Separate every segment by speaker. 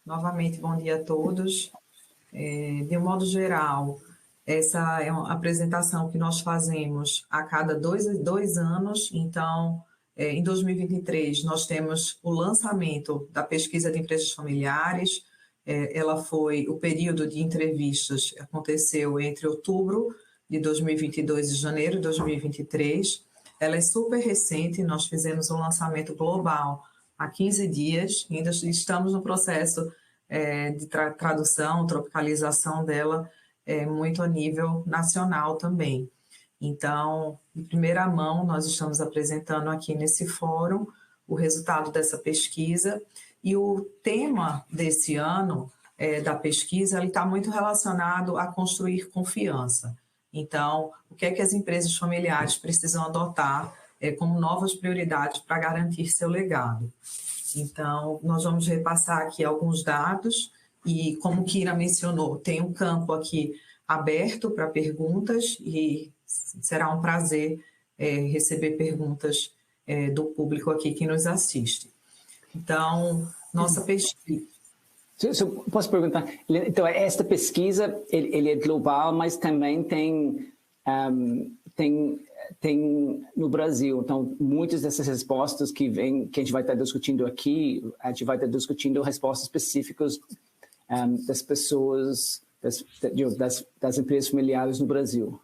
Speaker 1: Novamente, bom dia a todos. De um modo geral, essa é uma apresentação que nós fazemos a cada dois anos. Então, em 2023, nós temos o lançamento da pesquisa de empresas familiares. O período de entrevistas aconteceu entre outubro de 2022 e janeiro de 2023. Ela é super recente, nós fizemos um lançamento global há 15 dias, ainda estamos no processo de tradução, tropicalização dela, muito a nível nacional também. Então, em primeira mão, nós estamos apresentando aqui nesse fórum o resultado dessa pesquisa, e o tema desse ano da pesquisa está muito relacionado a construir confiança. Então, o que é que as empresas familiares precisam adotar como novas prioridades para garantir seu legado? Então, nós vamos repassar aqui alguns dados e, como Kira mencionou, tem um campo aqui aberto para perguntas e será um prazer receber perguntas do público aqui que nos assiste. Então, nossa pesquisa...
Speaker 2: Posso perguntar? Então, esta pesquisa, ele é global, mas também tem no Brasil. Então, muitas dessas respostas que a gente vai estar discutindo aqui, a gente vai estar discutindo respostas específicas das pessoas, das empresas familiares no Brasil.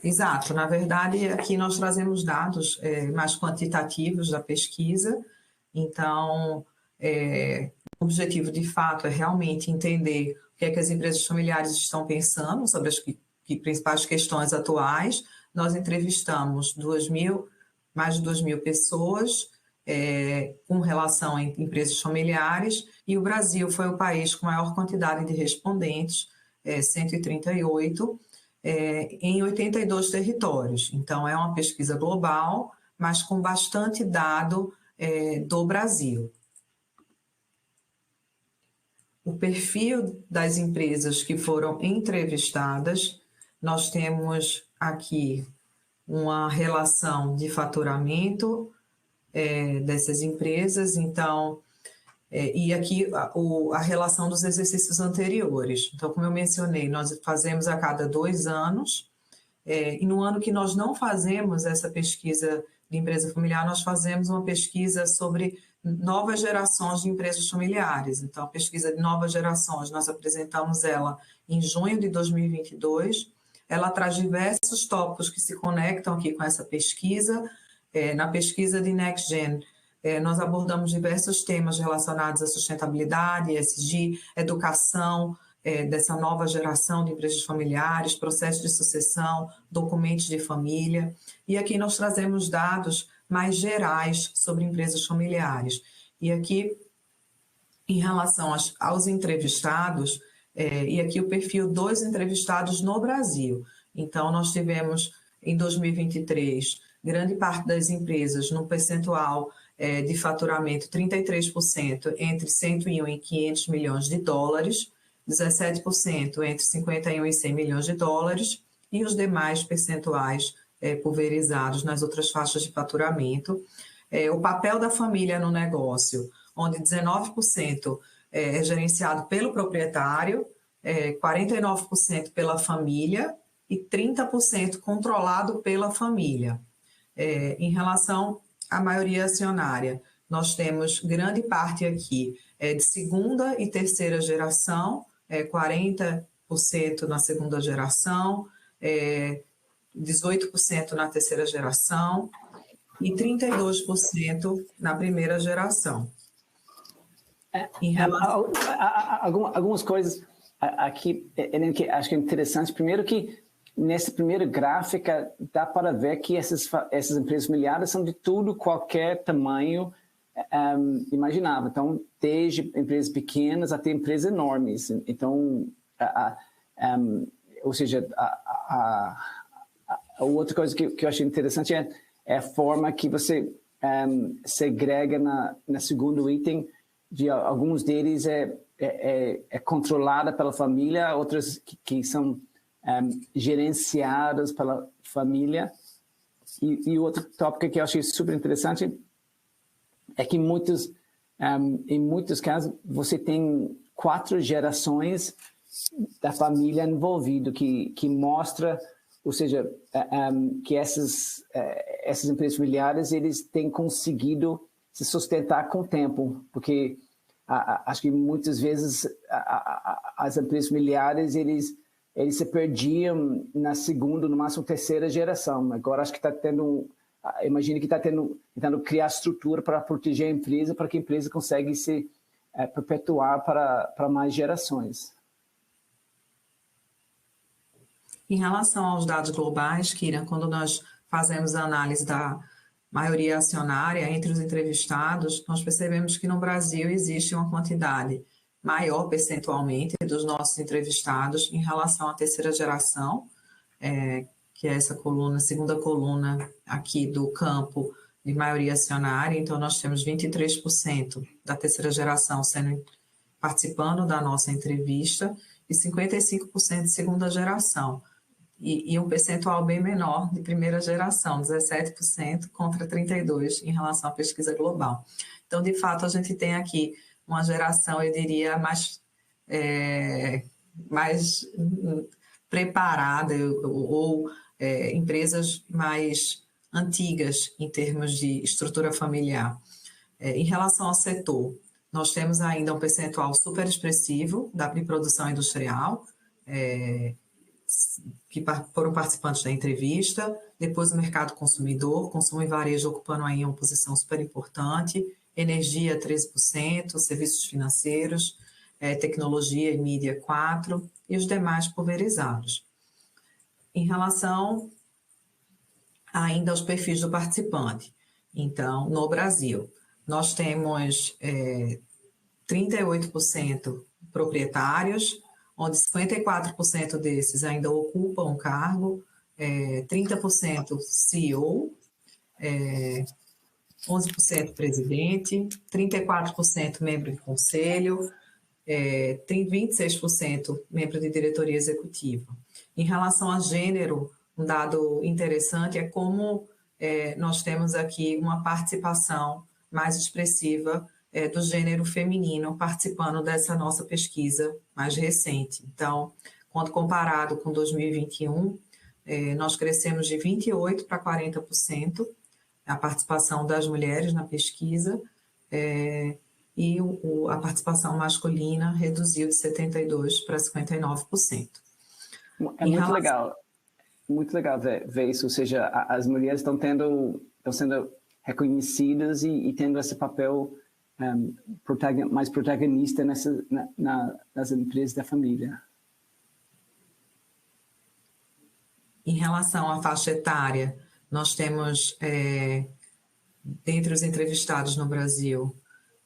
Speaker 1: Exato. Na verdade, aqui nós trazemos dados mais quantitativos da pesquisa. Então, o objetivo, de fato, é realmente entender o que é que as empresas familiares estão pensando sobre as principais questões atuais. Nós entrevistamos mais de 2.000 pessoas com relação a empresas familiares, e o Brasil foi o país com maior quantidade de respondentes, 138, em 82 territórios. Então, é uma pesquisa global, mas com bastante dado do Brasil. O perfil das empresas que foram entrevistadas, nós temos aqui uma relação de faturamento dessas empresas, então, e aqui a relação dos exercícios anteriores. Então, como eu mencionei, nós fazemos a cada 2 anos, e no ano que nós não fazemos essa pesquisa de empresa familiar, nós fazemos uma pesquisa sobre novas gerações de empresas familiares. Então, a pesquisa de novas gerações, nós apresentamos ela em junho de 2022. Ela traz diversos tópicos que se conectam aqui com essa pesquisa. Na pesquisa de Next Gen, nós abordamos diversos temas relacionados à sustentabilidade, ESG, educação dessa nova geração de empresas familiares, processo de sucessão, documentos de família. E aqui nós trazemos dados mais gerais sobre empresas familiares. E aqui, em relação aos entrevistados, e aqui o perfil dos entrevistados no Brasil. Então, nós tivemos, em 2023, grande parte das empresas no percentual de faturamento, 33% entre 101 e 500 milhões de dólares, 17% entre 51 e 100 milhões de dólares, e os demais percentuais pulverizados nas outras faixas de faturamento. O papel da família no negócio, onde 19% é gerenciado pelo proprietário, 49% pela família e 30% controlado pela família. Em relação à maioria acionária, nós temos grande parte aqui de segunda e terceira geração, 40% na segunda geração, 18% na terceira geração e 32% na primeira geração.
Speaker 2: Algumas coisas aqui que acho que é interessante. Primeiro que nessa primeira gráfica dá para ver que essas empresas familiares são de tudo, qualquer tamanho imaginável. Então, desde empresas pequenas até empresas enormes. Então, ou seja, a outra coisa que eu achei interessante é a forma que você segrega na segundo item, de alguns deles é controlada pela família, outras que são gerenciadas pela família. E outro tópico que eu achei super interessante é que muitos Em muitos casos, você tem 4 gerações da família envolvida, que mostra, ou seja, que essas empresas familiares, eles têm conseguido se sustentar com o tempo, porque acho que muitas vezes as empresas familiares, eles se perdiam na segunda, no máximo terceira geração. Agora acho que está tendo, imagino que está tentando criar estrutura para proteger a empresa, para que a empresa consiga se perpetuar para mais gerações.
Speaker 1: Em relação aos dados globais, Kira, quando nós fazemos a análise da maioria acionária entre os entrevistados, nós percebemos que no Brasil existe uma quantidade maior percentualmente dos nossos entrevistados em relação à terceira geração, que é essa coluna, segunda coluna aqui do campo de maioria acionária. Então, nós temos 23% da terceira geração participando da nossa entrevista e 55% de segunda geração. E um percentual bem menor de primeira geração, 17% contra 32% em relação à pesquisa global. Então, de fato, a gente tem aqui uma geração, eu diria, mais preparada ou empresas mais antigas em termos de estrutura familiar. Em relação ao setor, nós temos ainda um percentual super expressivo da produção industrial, que foram participantes da entrevista, depois o mercado consumidor, consumo e varejo ocupando aí uma posição super importante, energia 13%, serviços financeiros, tecnologia e mídia 4%, e os demais pulverizados. Em relação ainda aos perfis do participante, então, no Brasil, nós temos 38% proprietários, onde 54% desses ainda ocupam um cargo, 30% CEO, 11% presidente, 34% membro de conselho, 26% membro de diretoria executiva. Em relação a gênero, um dado interessante é como nós temos aqui uma participação mais expressiva do gênero feminino participando dessa nossa pesquisa mais recente. Então, quando comparado com 2021, nós crescemos de 28% para 40% a participação das mulheres na pesquisa, e a participação masculina reduziu de 72% para 59%.
Speaker 2: Muito legal ver isso, ou seja, as mulheres estão sendo reconhecidas e tendo esse papel mais protagonista nas empresas da família.
Speaker 1: Em relação à faixa etária, nós temos, dentre os entrevistados no Brasil,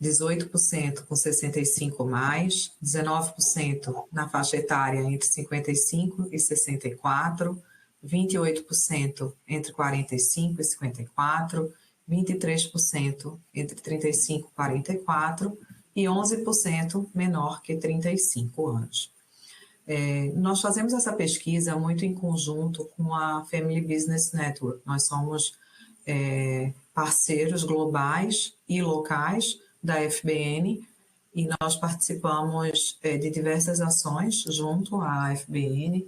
Speaker 1: 18% com 65 mais, 19% na faixa etária entre 55 e 64, 28% entre 45 e 54, 23% entre 35 e 44 e 11% menor que 35 anos. Nós fazemos essa pesquisa muito em conjunto com a Family Business Network. Nós somos parceiros globais e locais da FBN e nós participamos de diversas ações junto à FBN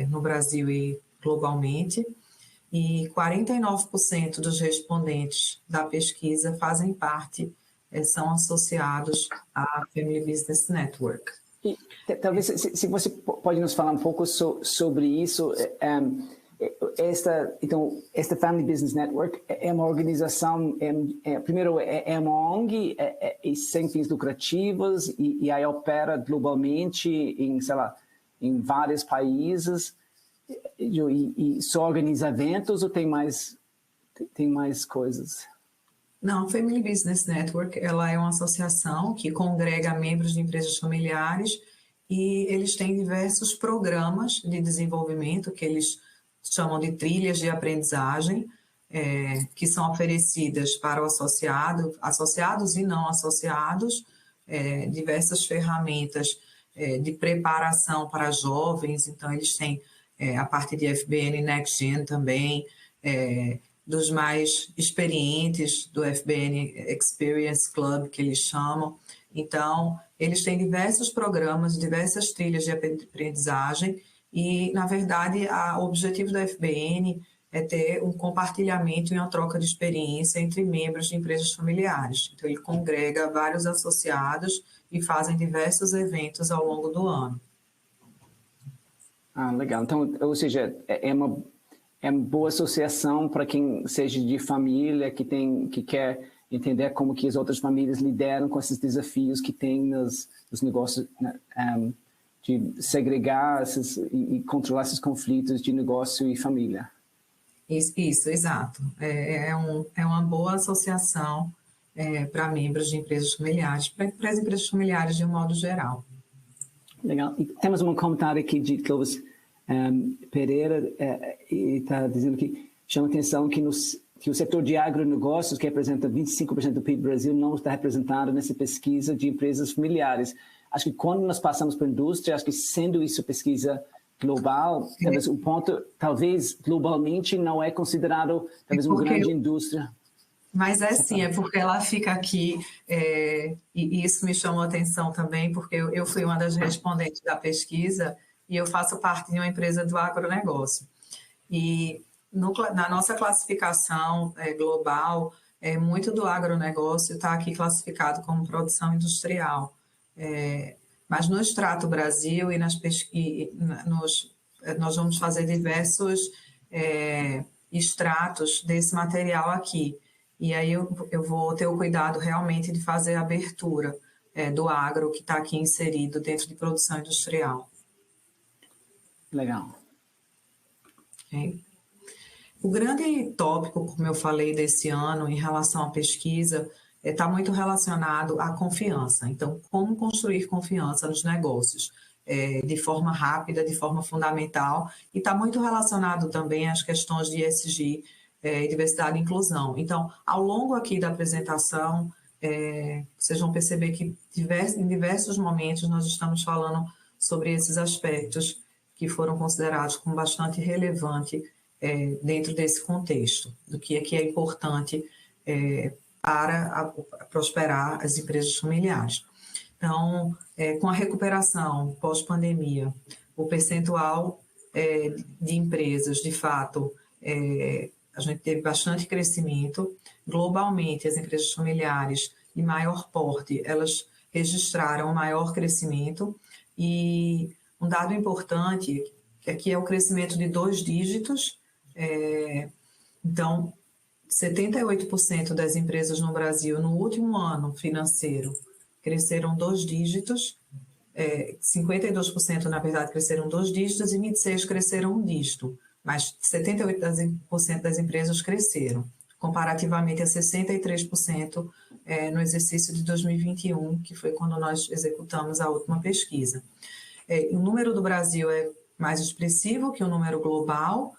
Speaker 1: no Brasil e globalmente. E 49% dos respondentes da pesquisa fazem parte, são associados à Family Business Network.
Speaker 2: E, talvez, se você pode nos falar um pouco sobre isso. Esta Family Business Network é uma organização, primeiro, é uma ONG sem fins lucrativos e aí opera globalmente em vários países. E só organiza eventos ou tem mais coisas?
Speaker 1: Não, a Family Business Network, ela é uma associação que congrega membros de empresas familiares e eles têm diversos programas de desenvolvimento que eles chamam de trilhas de aprendizagem, que são oferecidas para o associado, associados e não associados, diversas ferramentas de preparação para jovens. Então, eles têm a parte de FBN Next Gen também, dos mais experientes do FBN Experience Club, que eles chamam. Então, eles têm diversos programas, diversas trilhas de aprendizagem e, na verdade, o objetivo do FBN é ter um compartilhamento e uma troca de experiência entre membros de empresas familiares. Então, ele congrega vários associados e fazem diversos eventos ao longo do ano.
Speaker 2: Ah, legal. Então, ou seja, é uma boa associação para quem seja de família, que quer entender como que as outras famílias lideram com esses desafios que tem nos negócios, de segregar e controlar esses conflitos de negócio e família.
Speaker 1: Isso, exato. É uma boa associação para membros de empresas familiares, para as empresas familiares de um modo geral.
Speaker 2: Legal. E temos um comentário aqui de Clovis Pereira, e está dizendo que chama atenção que o setor de agronegócios, que representa 25% do PIB do Brasil, não está representado nessa pesquisa de empresas familiares. Acho que quando nós passamos para a indústria, acho que sendo isso pesquisa global, talvez o ponto, talvez globalmente não é considerado talvez uma grande indústria.
Speaker 1: Mas sim, é porque ela fica aqui, e isso me chamou a atenção também, porque eu fui uma das respondentes da pesquisa e eu faço parte de uma empresa do agronegócio. E na nossa classificação global, muito do agronegócio está aqui classificado como produção industrial. Mas no Extrato Brasil e nós vamos fazer diversos extratos desse material aqui. E aí eu vou ter o cuidado realmente de fazer a abertura do agro que está aqui inserido dentro de produção industrial.
Speaker 2: Legal.
Speaker 1: Okay. O grande tópico, como eu falei, desse ano em relação à pesquisa está muito relacionado à confiança. Então, como construir confiança nos negócios de forma rápida, de forma fundamental, e está muito relacionado também às questões de ESG, diversidade e inclusão. Então, ao longo aqui da apresentação, vocês vão perceber que em diversos momentos nós estamos falando sobre esses aspectos que foram considerados como bastante relevante dentro desse contexto, do que é importante para prosperar as empresas familiares. Então, com a recuperação pós-pandemia, o percentual de empresas, de fato, a gente teve bastante crescimento. Globalmente, as empresas familiares de maior porte, elas registraram maior crescimento. E um dado importante aqui é o crescimento de 2 dígitos. Então, 78% das empresas no Brasil, no último ano financeiro, cresceram 2 dígitos. 52%, na verdade, cresceram 2 dígitos e 26% cresceram 1 dígito. Mas 78% das empresas cresceram, comparativamente a 63% no exercício de 2021, que foi quando nós executamos a última pesquisa. O número do Brasil é mais expressivo que o número global,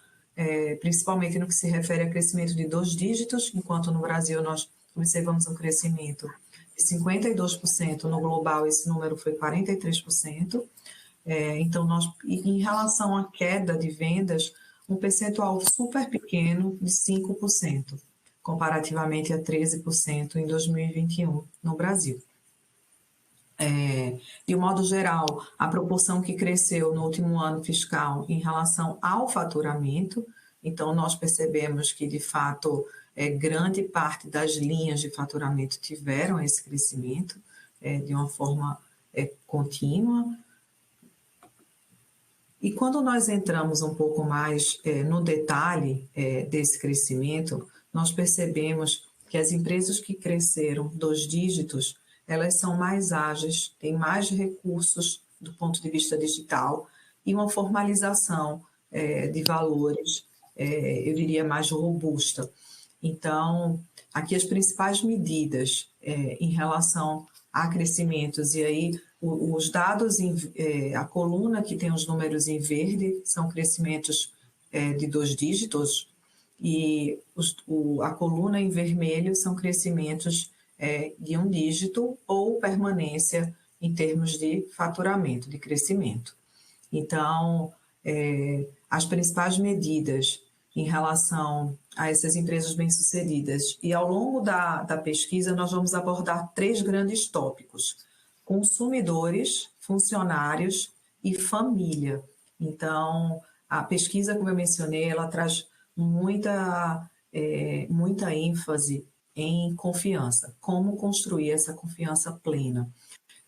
Speaker 1: principalmente no que se refere a crescimento de 2 dígitos, enquanto no Brasil nós observamos um crescimento de 52%, no global esse número foi 43%. Então, em relação à queda de vendas, um percentual super pequeno de 5%, comparativamente a 13% em 2021 no Brasil. De um modo geral, a proporção que cresceu no último ano fiscal em relação ao faturamento, então nós percebemos que, de fato, grande parte das linhas de faturamento tiveram esse crescimento de uma forma contínua. E quando nós entramos um pouco mais no detalhe desse crescimento, nós percebemos que as empresas que cresceram 2 dígitos, elas são mais ágeis, têm mais recursos do ponto de vista digital e uma formalização de valores, eu diria, mais robusta. Então, aqui as principais medidas em relação a crescimentos, e aí os dados, a coluna que tem os números em verde são crescimentos de 2 dígitos, e a coluna em vermelho são crescimentos de 1 dígito ou permanência em termos de faturamento, de crescimento. Então, as principais medidas em relação a essas empresas bem-sucedidas. E ao longo da pesquisa, nós vamos abordar 3 grandes tópicos: consumidores, funcionários e família. Então, a pesquisa, como eu mencionei, ela traz muita ênfase em confiança, como construir essa confiança plena.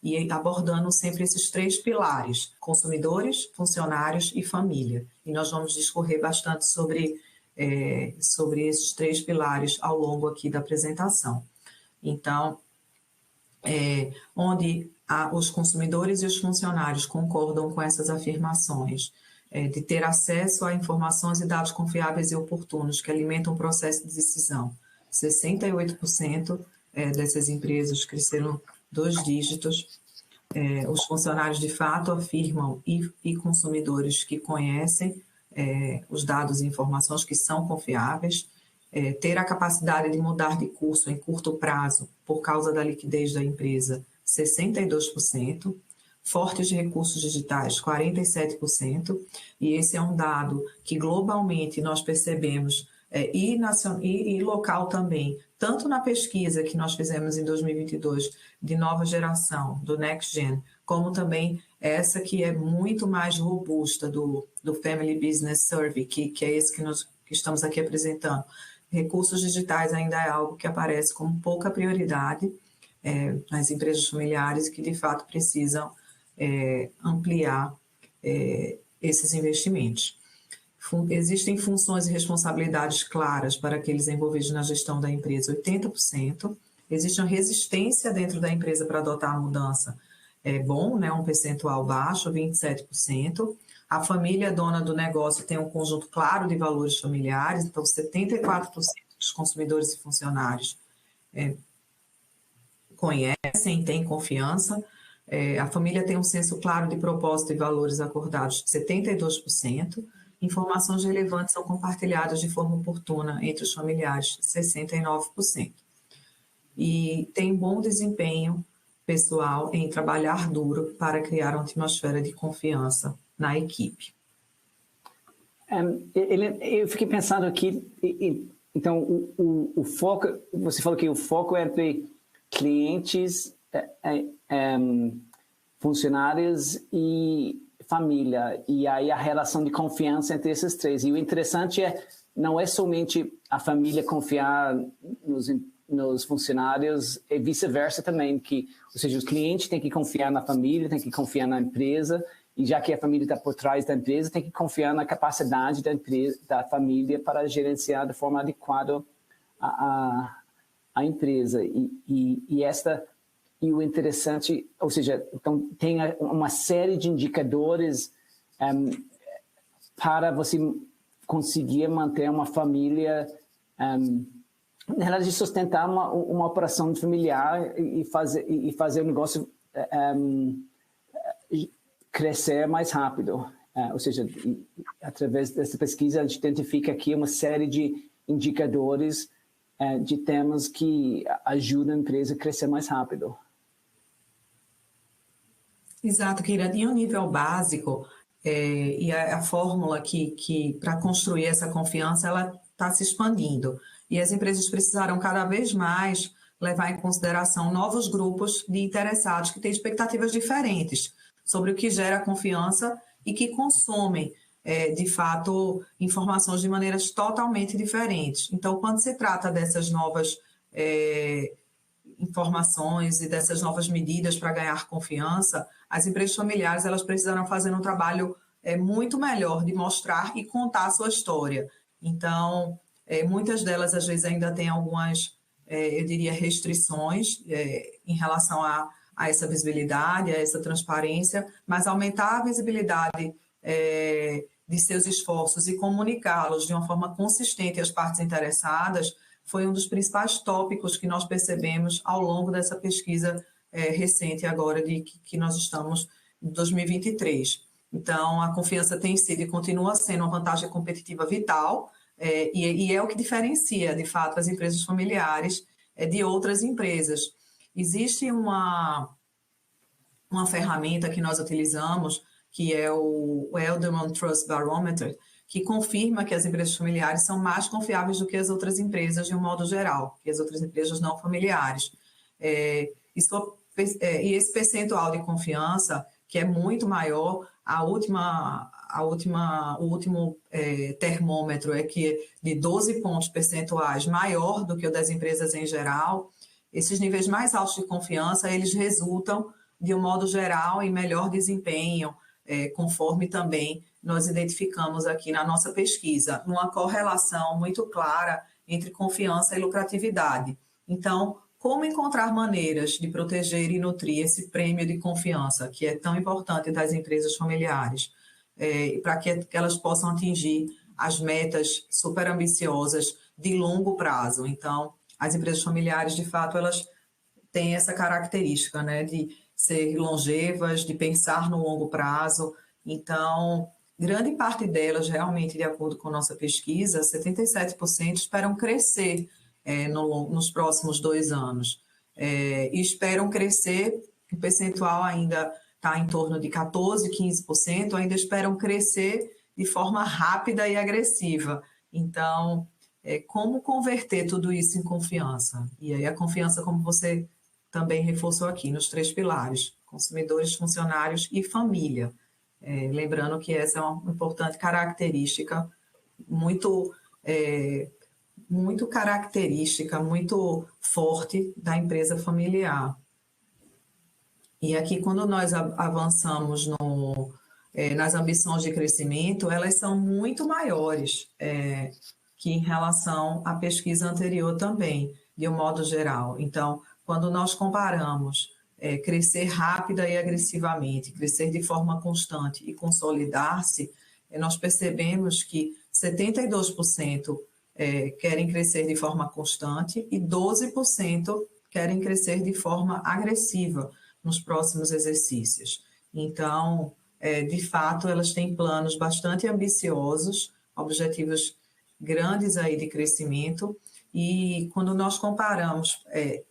Speaker 1: E abordando sempre esses 3 pilares: consumidores, funcionários e família. E nós vamos discorrer bastante sobre esses 3 pilares ao longo aqui da apresentação. Então, onde os consumidores e os funcionários concordam com essas afirmações, de ter acesso a informações e dados confiáveis e oportunos que alimentam o processo de decisão. 68% dessas empresas cresceram 2 dígitos. Os funcionários de fato afirmam e consumidores que conhecem os dados e informações que são confiáveis, ter a capacidade de mudar de curso em curto prazo por causa da liquidez da empresa, 62%, fortes recursos digitais, 47%, e esse é um dado que globalmente nós percebemos, e local também, tanto na pesquisa que nós fizemos em 2022 de nova geração, do Next Gen, como também essa que é muito mais robusta do Family Business Survey, que é esse que estamos aqui apresentando. Recursos digitais ainda é algo que aparece como pouca prioridade nas empresas familiares e que de fato precisam ampliar esses investimentos. Existem funções e responsabilidades claras para aqueles envolvidos na gestão da empresa, 80%. Existe uma resistência dentro da empresa para adotar a mudança. É bom, né? Um percentual baixo, 27%. A família dona do negócio tem um conjunto claro de valores familiares, então 74% dos consumidores e funcionários conhecem, têm confiança. A família tem um senso claro de propósito e valores acordados, 72%. Informações relevantes são compartilhadas de forma oportuna entre os familiares, 69%. E tem bom desempenho pessoal em trabalhar duro para criar uma atmosfera de confiança na equipe.
Speaker 2: Eu fiquei pensando aqui, então o foco, você falou que o foco é entre clientes, funcionários e família, e aí a relação de confiança entre esses 3. E o interessante não é somente a família confiar nos funcionários, e vice-versa também, ou seja, os clientes têm que confiar na família, têm que confiar na empresa, e já que a família está por trás da empresa, tem que confiar na capacidade da família para gerenciar de forma adequada a empresa. E o interessante, ou seja, então tem uma série de indicadores para você conseguir manter uma família, na verdade, sustentar uma operação familiar e fazer o negócio crescer mais rápido. Ou seja, através dessa pesquisa, a gente identifica aqui uma série de indicadores de temas que ajudam a empresa a crescer mais rápido.
Speaker 1: Exato, Kira. Em um nível básico, e a fórmula que para construir essa confiança, ela está se expandindo. E as empresas precisaram cada vez mais levar em consideração novos grupos de interessados que têm expectativas diferentes sobre o que gera confiança e que consomem, de fato, informações de maneiras totalmente diferentes. Então, quando se trata dessas novas informações e dessas novas medidas para ganhar confiança, as empresas familiares elas precisaram fazer um trabalho muito melhor de mostrar e contar a sua história. Então, muitas delas, às vezes, ainda têm algumas, eu diria, restrições em relação a essa visibilidade, a essa transparência, mas aumentar a visibilidade de seus esforços e comunicá-los de uma forma consistente às partes interessadas foi um dos principais tópicos que nós percebemos ao longo dessa pesquisa recente agora que nós estamos em 2023. Então, a confiança tem sido e continua sendo uma vantagem competitiva vital e é o que diferencia, de fato, as empresas familiares de outras empresas. Existe uma ferramenta que nós utilizamos, que é o Edelman Trust Barometer, que confirma que as empresas familiares são mais confiáveis do que as outras empresas de um modo geral, que as outras empresas não familiares. E esse percentual de confiança, que é muito maior, o último termômetro é que de 12 pontos percentuais maior do que o das empresas em geral. Esses níveis mais altos de confiança, eles resultam, de um modo geral, em melhor desempenho, conforme também nós identificamos aqui na nossa pesquisa, uma correlação muito clara entre confiança e lucratividade. Então, como encontrar maneiras de proteger e nutrir esse prêmio de confiança, que é tão importante das empresas familiares, para que elas possam atingir as metas super ambiciosas de longo prazo. Então, as empresas familiares, de fato, elas têm essa característica, né, de ser longevas, de pensar no longo prazo. Então, grande parte delas, realmente, de acordo com nossa pesquisa, 77% esperam crescer nos próximos 2 anos. E esperam crescer, o percentual ainda está em torno de 14%, 15%, ainda esperam crescer de forma rápida e agressiva. Então, como converter tudo isso em confiança? E aí a confiança, como você também reforçou aqui, nos 3 pilares, consumidores, funcionários e família. Lembrando que essa é uma importante característica muito característica, muito forte da empresa familiar. E aqui, quando nós avançamos nas ambições de crescimento, elas são muito maiores que em relação à pesquisa anterior também, de um modo geral. Então, quando nós comparamos crescer rápida e agressivamente, crescer de forma constante e consolidar-se, nós percebemos que 72% querem crescer de forma constante e 12% querem crescer de forma agressiva nos próximos exercícios. Então, de fato, elas têm planos bastante ambiciosos, objetivos grandes aí de crescimento, e quando nós comparamos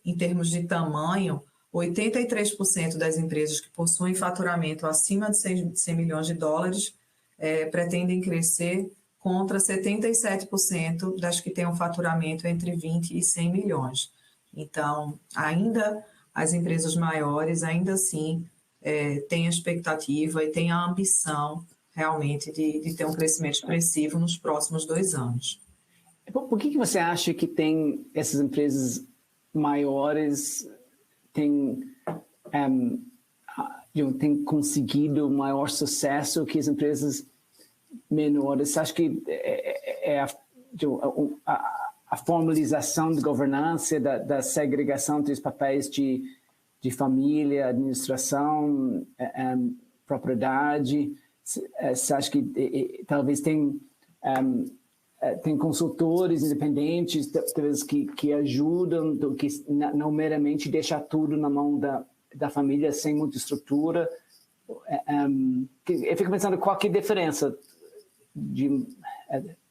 Speaker 1: em termos de tamanho, 83% das empresas que possuem faturamento acima de 100 milhões de dólares pretendem crescer, contra 77% das que têm um faturamento entre 20 e 100 milhões. Então, ainda as empresas maiores, ainda assim, têm a expectativa e têm a ambição, realmente, de ter um crescimento expressivo nos próximos 2 anos.
Speaker 2: Por que você acha que tem essas empresas maiores têm conseguido maior sucesso que as empresas menores? Você acha que a formalização de governança, da segregação entre os papéis de família, administração, propriedade? Você acha que talvez tem consultores independentes talvez que ajudam, que não meramente deixar tudo na mão da família sem muita estrutura? Eu fico pensando qual que é a diferença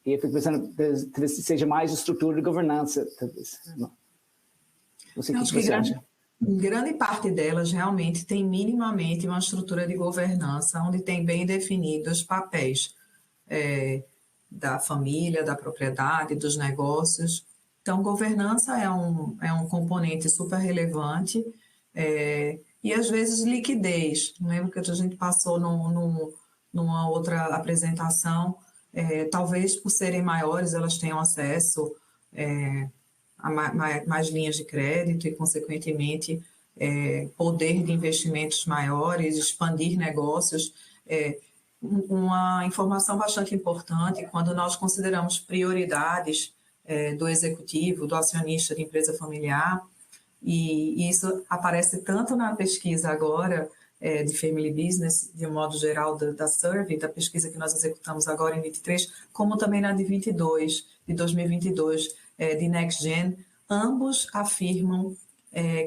Speaker 2: eu fico pensando talvez seja mais estrutura de governança, talvez. Não sei o que você acha.
Speaker 1: Grande parte delas realmente tem minimamente uma estrutura de governança, onde tem bem definidos os papéis da família, da propriedade, dos negócios. Então, governança é um componente super relevante e, às vezes, liquidez. Lembro que a gente passou numa outra apresentação, talvez por serem maiores, elas tenham acesso a mais linhas de crédito e, consequentemente, poder de investimentos maiores, expandir negócios. Uma informação bastante importante quando nós consideramos prioridades do executivo, do acionista de empresa familiar, e isso aparece tanto na pesquisa agora de Family Business, de um modo geral, da Survey, da pesquisa que nós executamos agora em 23, como também na de 2022, de NextGen. Ambos afirmam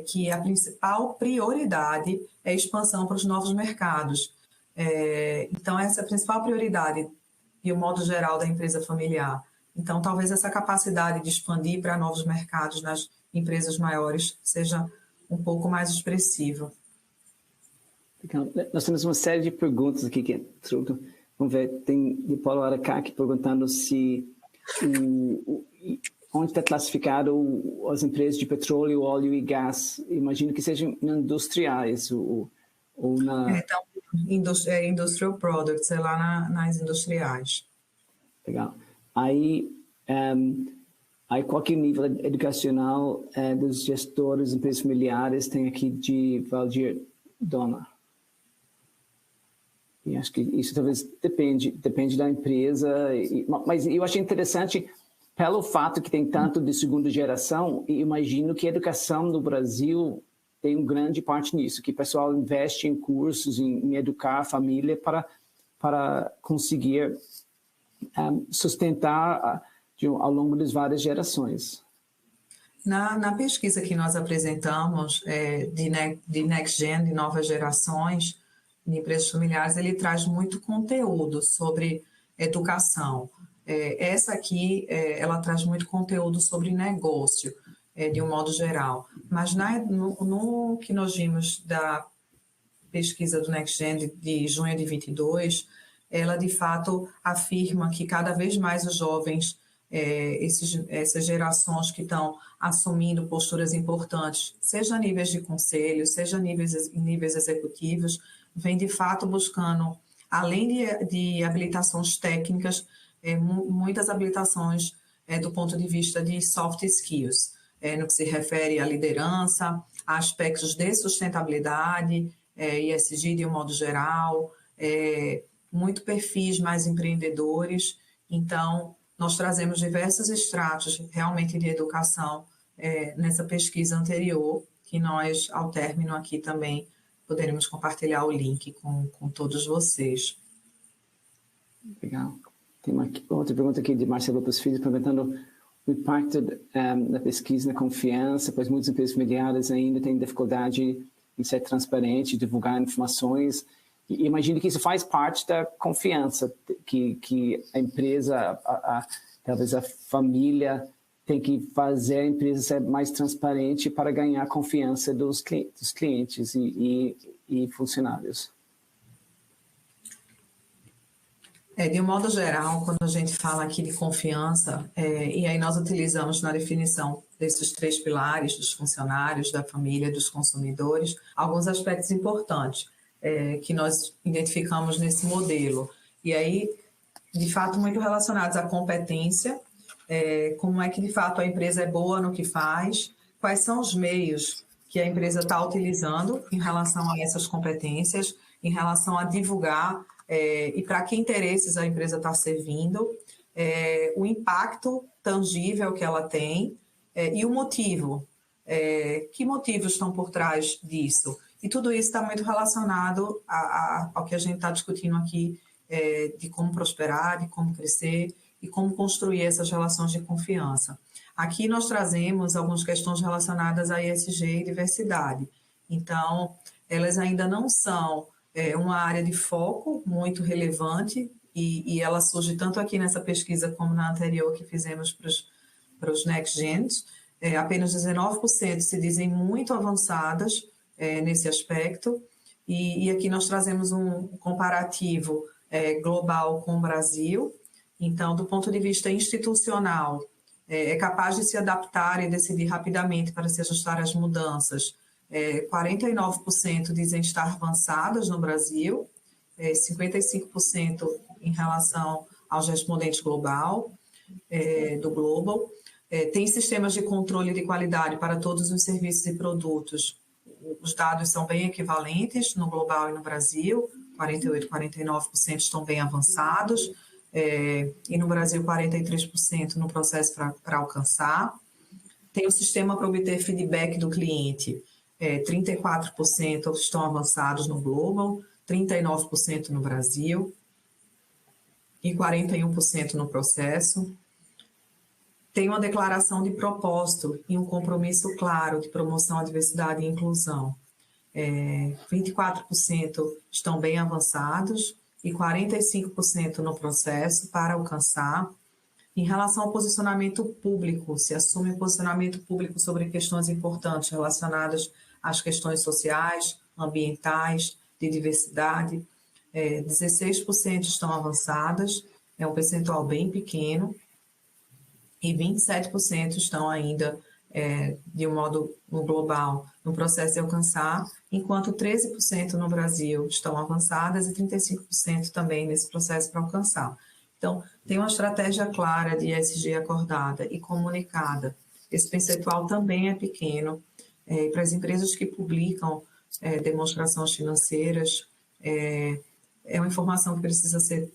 Speaker 1: que a principal prioridade é a expansão para os novos mercados. Então, essa é a principal prioridade, de um modo geral, da empresa familiar. Então, talvez essa capacidade de expandir para novos mercados nas empresas maiores seja um pouco mais expressiva.
Speaker 2: Nós temos uma série de perguntas aqui que Vamos ver, tem de Paulo Aracaque perguntando se onde está classificado as empresas de petróleo, óleo e gás. Imagino que sejam industriais ou na...
Speaker 1: Então, Industrial Products, é lá nas industriais.
Speaker 2: Legal. Aí qualquer nível educacional dos gestores de empresas familiares tem aqui de Valdir Dona. E acho que isso talvez depende da empresa, mas eu achei interessante pelo fato que tem tanto de segunda geração, e imagino que a educação no Brasil tem uma grande parte nisso, que o pessoal investe em cursos, em educar a família para conseguir sustentar ao longo das várias gerações.
Speaker 1: Na pesquisa que nós apresentamos de Next Gen, de novas gerações, de empresas familiares, ele traz muito conteúdo sobre educação. Essa aqui, ela traz muito conteúdo sobre negócio, de um modo geral. Mas no que nós vimos da pesquisa do Next Gen de junho de 22, ela de fato afirma que cada vez mais os jovens, essas gerações que estão assumindo posturas importantes, seja a níveis de conselho, seja em níveis executivos, vem de fato buscando, além de habilitações técnicas, muitas habilitações do ponto de vista de soft skills, no que se refere à liderança, a aspectos de sustentabilidade, ESG de um modo geral, muito perfis mais empreendedores. Então, nós trazemos diversos estratos realmente de educação nessa pesquisa anterior, que nós, ao término aqui também, poderemos compartilhar o link com todos vocês.
Speaker 2: Legal. Tem outra pergunta aqui de Marcelo Lopes Filho, perguntando o impacto da pesquisa na confiança, pois muitas empresas familiares ainda têm dificuldade em ser transparente, divulgar informações. E imagino que isso faz parte da confiança, que a empresa, talvez a família, tem que fazer a empresa ser mais transparente para ganhar a confiança dos clientes e funcionários.
Speaker 1: De um modo geral, quando a gente fala aqui de confiança, e aí nós utilizamos na definição desses 3 pilares, dos funcionários, da família, dos consumidores, alguns aspectos importantes que nós identificamos nesse modelo. E aí, de fato, muito relacionados à competência, como é que, de fato, a empresa é boa no que faz, quais são os meios que a empresa está utilizando em relação a essas competências, em relação a divulgar e para que interesses a empresa está servindo, o impacto tangível que ela tem e o motivo. Que motivos estão por trás disso? E tudo isso está muito relacionado ao que a gente está discutindo aqui, de como prosperar, de como crescer e como construir essas relações de confiança. Aqui nós trazemos algumas questões relacionadas a ESG e diversidade. Então, elas ainda não são uma área de foco muito relevante e ela surge tanto aqui nessa pesquisa como na anterior que fizemos para os Next Gens. Apenas 19% se dizem muito avançadas nesse aspecto e aqui nós trazemos um comparativo global com o Brasil. Então, do ponto de vista institucional, é capaz de se adaptar e decidir rapidamente para se ajustar às mudanças. 49% dizem estar avançadas no Brasil, 55% em relação aos respondentes global, do Global. Tem sistemas de controle de qualidade para todos os serviços e produtos. Os dados são bem equivalentes no global e no Brasil, 48% e 49% estão bem avançados, e no Brasil 43% no processo para alcançar. Tem o sistema para obter feedback do cliente, 34% estão avançados no Global, 39% no Brasil e 41% no processo. Tem uma declaração de propósito e um compromisso claro de promoção à diversidade e inclusão. 24% estão bem avançados e 45% no processo para alcançar. Em relação ao posicionamento público, se assume o posicionamento público sobre questões importantes relacionadas às questões sociais, ambientais, de diversidade. 16% estão avançadas, é um percentual bem pequeno, e 27% estão ainda, de um modo no global, no processo de alcançar, enquanto 13% no Brasil estão avançadas e 35% também nesse processo para alcançar. Então, tem uma estratégia clara de ESG acordada e comunicada. Esse percentual também é pequeno. Para as empresas que publicam demonstrações financeiras, é uma informação que precisa ser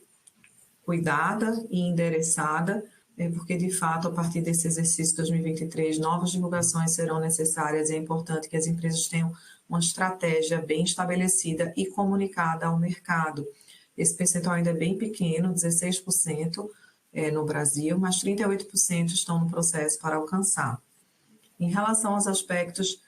Speaker 1: cuidada e endereçada, porque, de fato, a partir desse exercício 2023, novas divulgações serão necessárias e é importante que as empresas tenham uma estratégia bem estabelecida e comunicada ao mercado. Esse percentual ainda é bem pequeno, 16% no Brasil, mas 38% estão no processo para alcançar. Em relação aos aspectos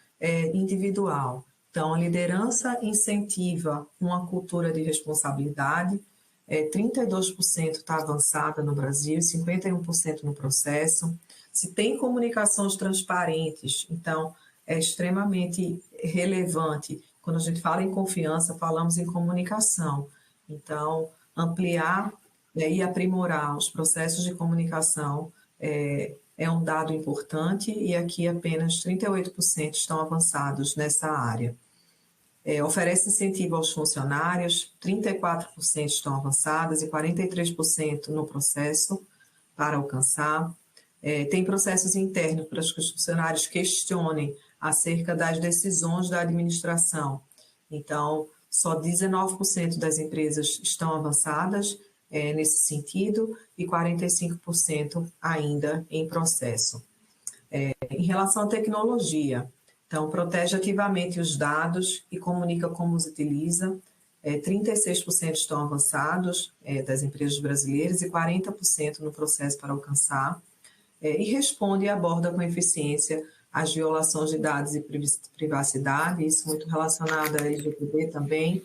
Speaker 1: individual, então, a liderança incentiva uma cultura de responsabilidade, 32% está avançada no Brasil, 51% no processo. Se tem comunicações transparentes, então é extremamente relevante. Quando a gente fala em confiança, falamos em comunicação. Então, ampliar e aprimorar os processos de comunicação é um dado importante e aqui apenas 38% estão avançados nessa área. Oferece incentivo aos funcionários, 34% estão avançadas e 43% no processo para alcançar. Tem processos internos para que os funcionários questionem acerca das decisões da administração. Então, só 19% das empresas estão avançadas nesse sentido e 45% ainda em processo. Em relação à tecnologia, então, protege ativamente os dados e comunica como os utiliza. 36% estão avançados das empresas brasileiras e 40% no processo para alcançar. E responde e aborda com eficiência as violações de dados e privacidade, isso muito relacionado à LGPD também.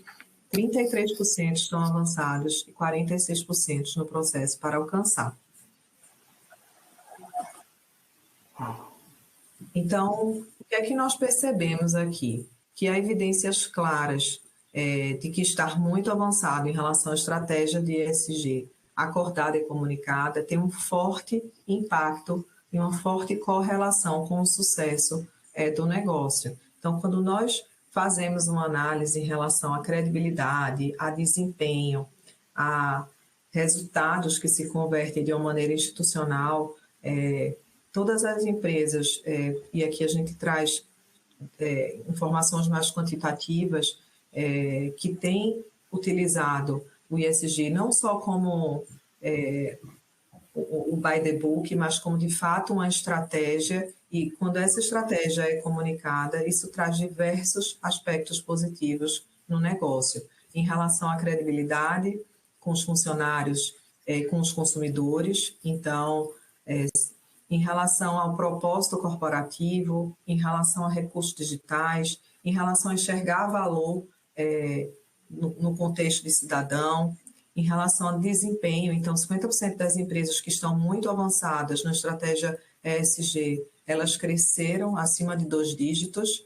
Speaker 1: 33% estão avançados e 46% no processo para alcançar. Então, o que é que nós percebemos aqui? Que há evidências claras de que estar muito avançado em relação à estratégia de ESG acordada e comunicada tem um forte impacto e uma forte correlação com o sucesso do negócio. Então, quando nós fazemos uma análise em relação à credibilidade, a desempenho, a resultados que se convertem de uma maneira institucional, todas as empresas, e aqui a gente traz informações mais quantitativas, que têm utilizado o ESG não só como o by the book, mas como de fato uma estratégia, e quando essa estratégia é comunicada, isso traz diversos aspectos positivos no negócio, em relação à credibilidade com os funcionários, com os consumidores, então, em relação ao propósito corporativo, em relação a recursos digitais, em relação a enxergar valor no contexto de cidadão, em relação ao desempenho. Então, 50% das empresas que estão muito avançadas na estratégia ESG, elas cresceram acima de 2 dígitos,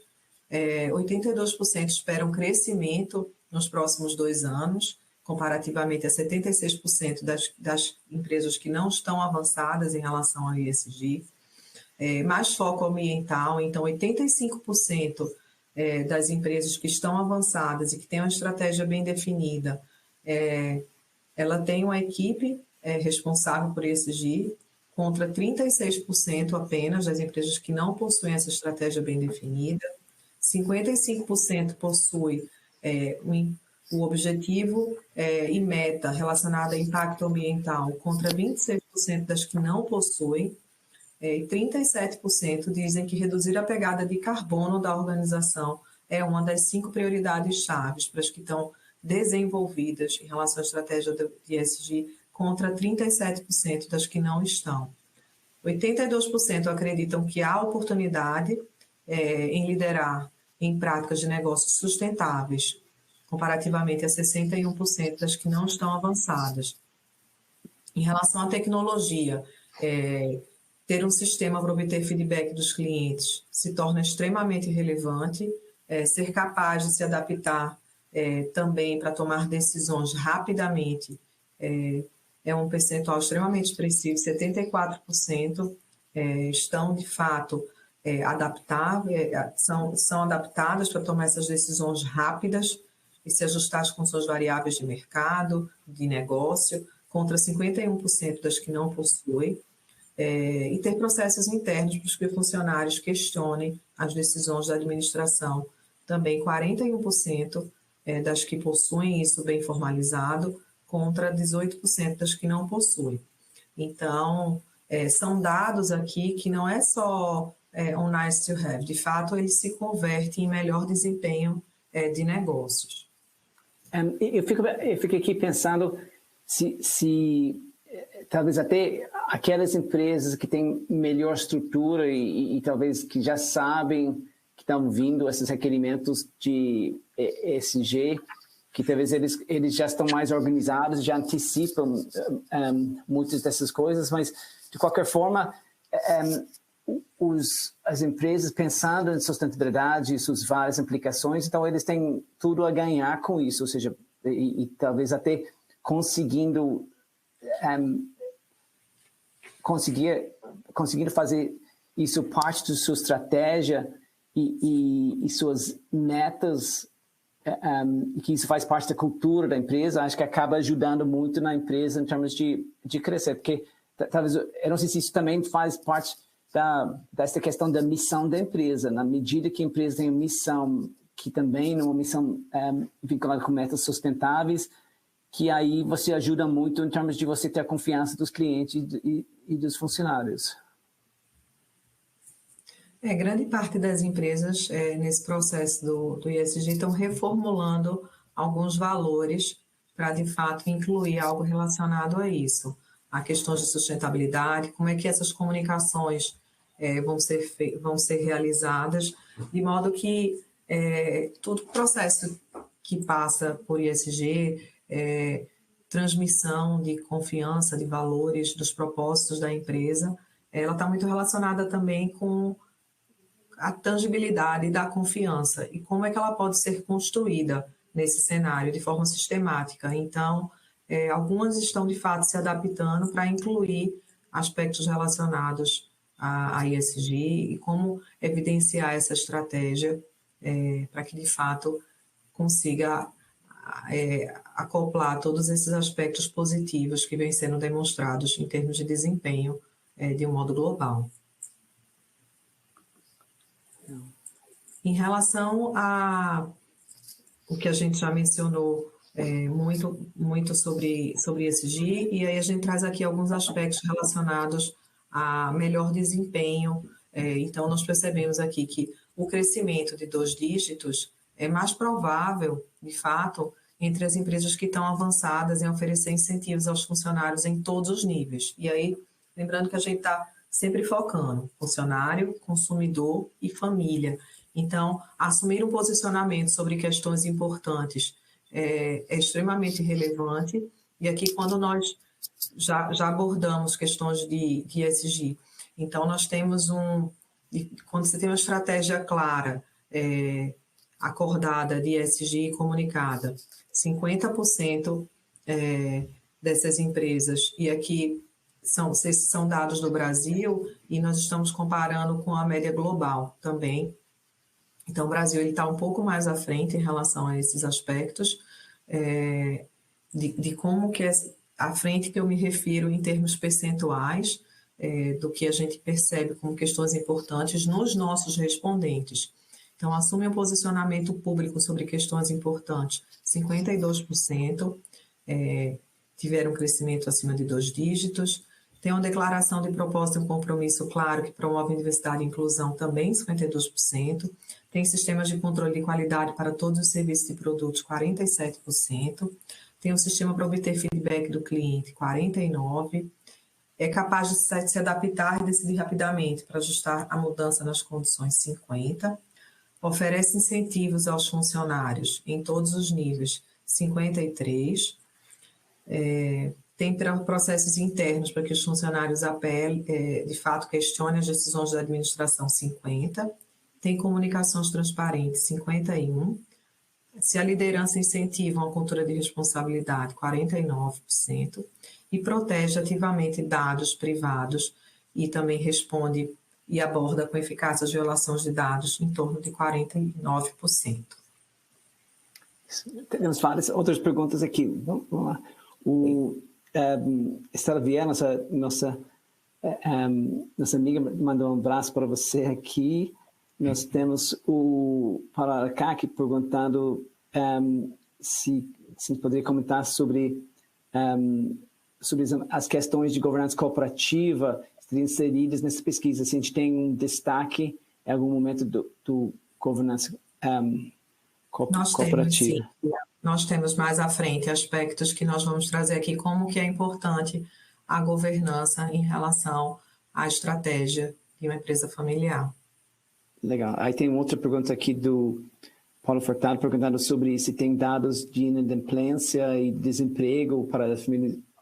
Speaker 1: 82% esperam crescimento nos próximos 2 anos, comparativamente a 76% das empresas que não estão avançadas em relação ao ESG. Mais foco ambiental, então 85% das empresas que estão avançadas e que têm uma estratégia bem definida, ela tem uma equipe responsável por ESG, contra 36% apenas das empresas que não possuem essa estratégia bem definida. 55% possui o objetivo e meta relacionada a impacto ambiental, contra 26% das que não possuem, e 37% dizem que reduzir a pegada de carbono da organização é uma das 5 prioridades chaves para as que estão desenvolvidas em relação à estratégia de ESG, contra 37% das que não estão. 82% acreditam que há oportunidade em liderar em práticas de negócios sustentáveis, comparativamente a 61% das que não estão avançadas. Em relação à tecnologia, ter um sistema para obter feedback dos clientes se torna extremamente relevante, ser capaz de se adaptar também para tomar decisões rapidamente, é um percentual extremamente expressivo, 74% estão, de fato, adaptáveis, são adaptadas para tomar essas decisões rápidas e se ajustar às condições variáveis de mercado, de negócio, contra 51% das que não possuem, e ter processos internos para que os funcionários questionem as decisões da administração. Também 41% das que possuem isso bem formalizado, contra 18% das que não possuem. Então, são dados aqui que não é só um nice to have, de fato, ele se converte em melhor desempenho de negócios.
Speaker 2: Eu fico aqui pensando se talvez até aquelas empresas que têm melhor estrutura e talvez que já sabem que estão vindo esses requerimentos de ESG, que talvez eles já estão mais organizados, já antecipam muitas dessas coisas, mas de qualquer forma, as empresas pensando em sustentabilidade e suas várias implicações, então eles têm tudo a ganhar com isso, ou seja, e talvez até conseguindo fazer isso parte da sua estratégia e suas metas, que isso faz parte da cultura da empresa, acho que acaba ajudando muito na empresa em termos de crescer, porque talvez, eu não sei se isso também faz parte dessa questão da missão da empresa, na medida que a empresa tem uma missão que também é uma missão vinculada com metas sustentáveis, que aí você ajuda muito em termos de você ter a confiança dos clientes e dos funcionários.
Speaker 1: Grande parte das empresas nesse processo do ESG estão reformulando alguns valores para, de fato, incluir algo relacionado a isso. A questões de sustentabilidade, como é que essas comunicações vão ser realizadas, de modo que todo o processo que passa por ESG, transmissão de confiança, de valores, dos propósitos da empresa, ela está muito relacionada também com a tangibilidade da confiança e como é que ela pode ser construída nesse cenário de forma sistemática. Então, algumas estão, de fato, se adaptando para incluir aspectos relacionados a ESG e como evidenciar essa estratégia para que, de fato, consiga acoplar todos esses aspectos positivos que vêm sendo demonstrados em termos de desempenho de um modo global. Em relação a o que a gente já mencionou muito sobre ESG, e aí a gente traz aqui alguns aspectos relacionados a melhor desempenho. Então, nós percebemos aqui que o crescimento de 2 dígitos é mais provável, de fato, entre as empresas que estão avançadas em oferecer incentivos aos funcionários em todos os níveis. E aí, lembrando que a gente está sempre focando funcionário, consumidor e família. Então, assumir um posicionamento sobre questões importantes é extremamente relevante. E aqui, quando nós já abordamos questões de ESG, então nós temos quando você tem uma estratégia clara, acordada de ESG e comunicada, 50% dessas empresas, e aqui são dados do Brasil, e nós estamos comparando com a média global também. Então, o Brasil está um pouco mais à frente em relação a esses aspectos, de como que à frente que eu me refiro em termos percentuais, do que a gente percebe como questões importantes nos nossos respondentes. Então, assume um posicionamento público sobre questões importantes, 52% tiveram um crescimento acima de 2 dígitos, tem uma declaração de propósito e um compromisso claro que promove diversidade e inclusão também, 52%, tem sistemas de controle de qualidade para todos os serviços e produtos, 47%, tem um sistema para obter feedback do cliente, 49%, é capaz de se adaptar e decidir rapidamente para ajustar a mudança nas condições, 50%, oferece incentivos aos funcionários em todos os níveis, 53%, tem processos internos para que os funcionários de fato questionem as decisões da administração, 50%, tem comunicações transparentes, 51%, Se a liderança incentiva uma cultura de responsabilidade, 49%, e protege ativamente dados privados e também responde e aborda com eficácia as violações de dados, em torno de 49%.
Speaker 2: Temos várias outras perguntas aqui. Vamos lá. Estela Vieira, nossa amiga, mandou um abraço para você aqui. Nós temos o Paulo Aracaki perguntando se poderia comentar sobre as questões de governança cooperativa seriam inseridas nessa pesquisa. Se a gente tem um destaque em algum momento do governança cooperativa.
Speaker 1: Nós temos mais à frente aspectos que nós vamos trazer aqui, como que é importante a governança em relação à estratégia de uma empresa familiar.
Speaker 2: Legal. Aí tem outra pergunta aqui do Paulo Furtado, perguntando sobre se tem dados de inadimplência e desemprego para as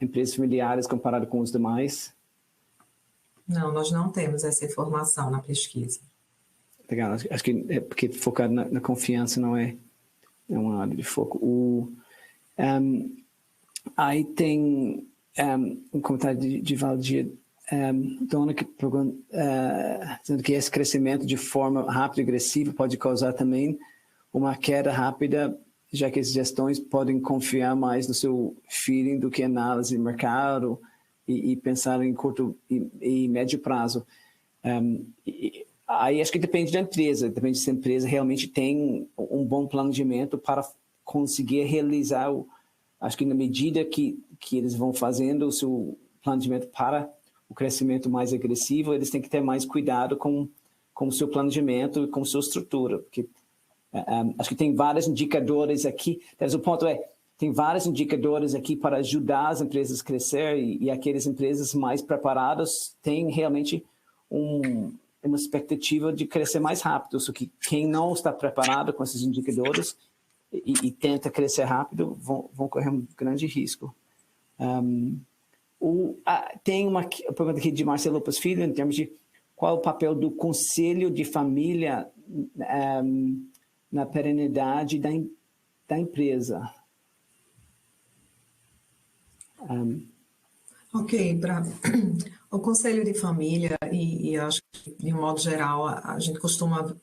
Speaker 2: empresas familiares comparado com os demais.
Speaker 1: Não, nós não temos essa informação na pesquisa.
Speaker 2: Legal. Acho que é porque focar na confiança não é uma área de foco. Aí tem um comentário de Valdir Dona que pergunta, dizendo que esse crescimento de forma rápida e agressiva pode causar também uma queda rápida, já que as gestões podem confiar mais no seu feeling do que análise de mercado e pensar em curto e médio prazo. Aí acho que depende da empresa, depende se a empresa realmente tem um bom planejamento para conseguir realizar, acho que na medida que eles vão fazendo o seu planejamento para o crescimento mais agressivo, eles têm que ter mais cuidado com o seu planejamento e com a sua estrutura, porque acho que tem vários indicadores aqui, mas o ponto é, tem vários indicadores aqui para ajudar as empresas a crescer e aquelas empresas mais preparadas têm realmente uma expectativa de crescer mais rápido, só que quem não está preparado com esses indicadores e tenta crescer rápido vão correr um grande risco. Tem uma pergunta aqui de Marcelo Lopes Filho, em termos de qual é o papel do Conselho de Família na perenidade da empresa.
Speaker 1: Ok, o Conselho de Família, e acho que, de modo geral,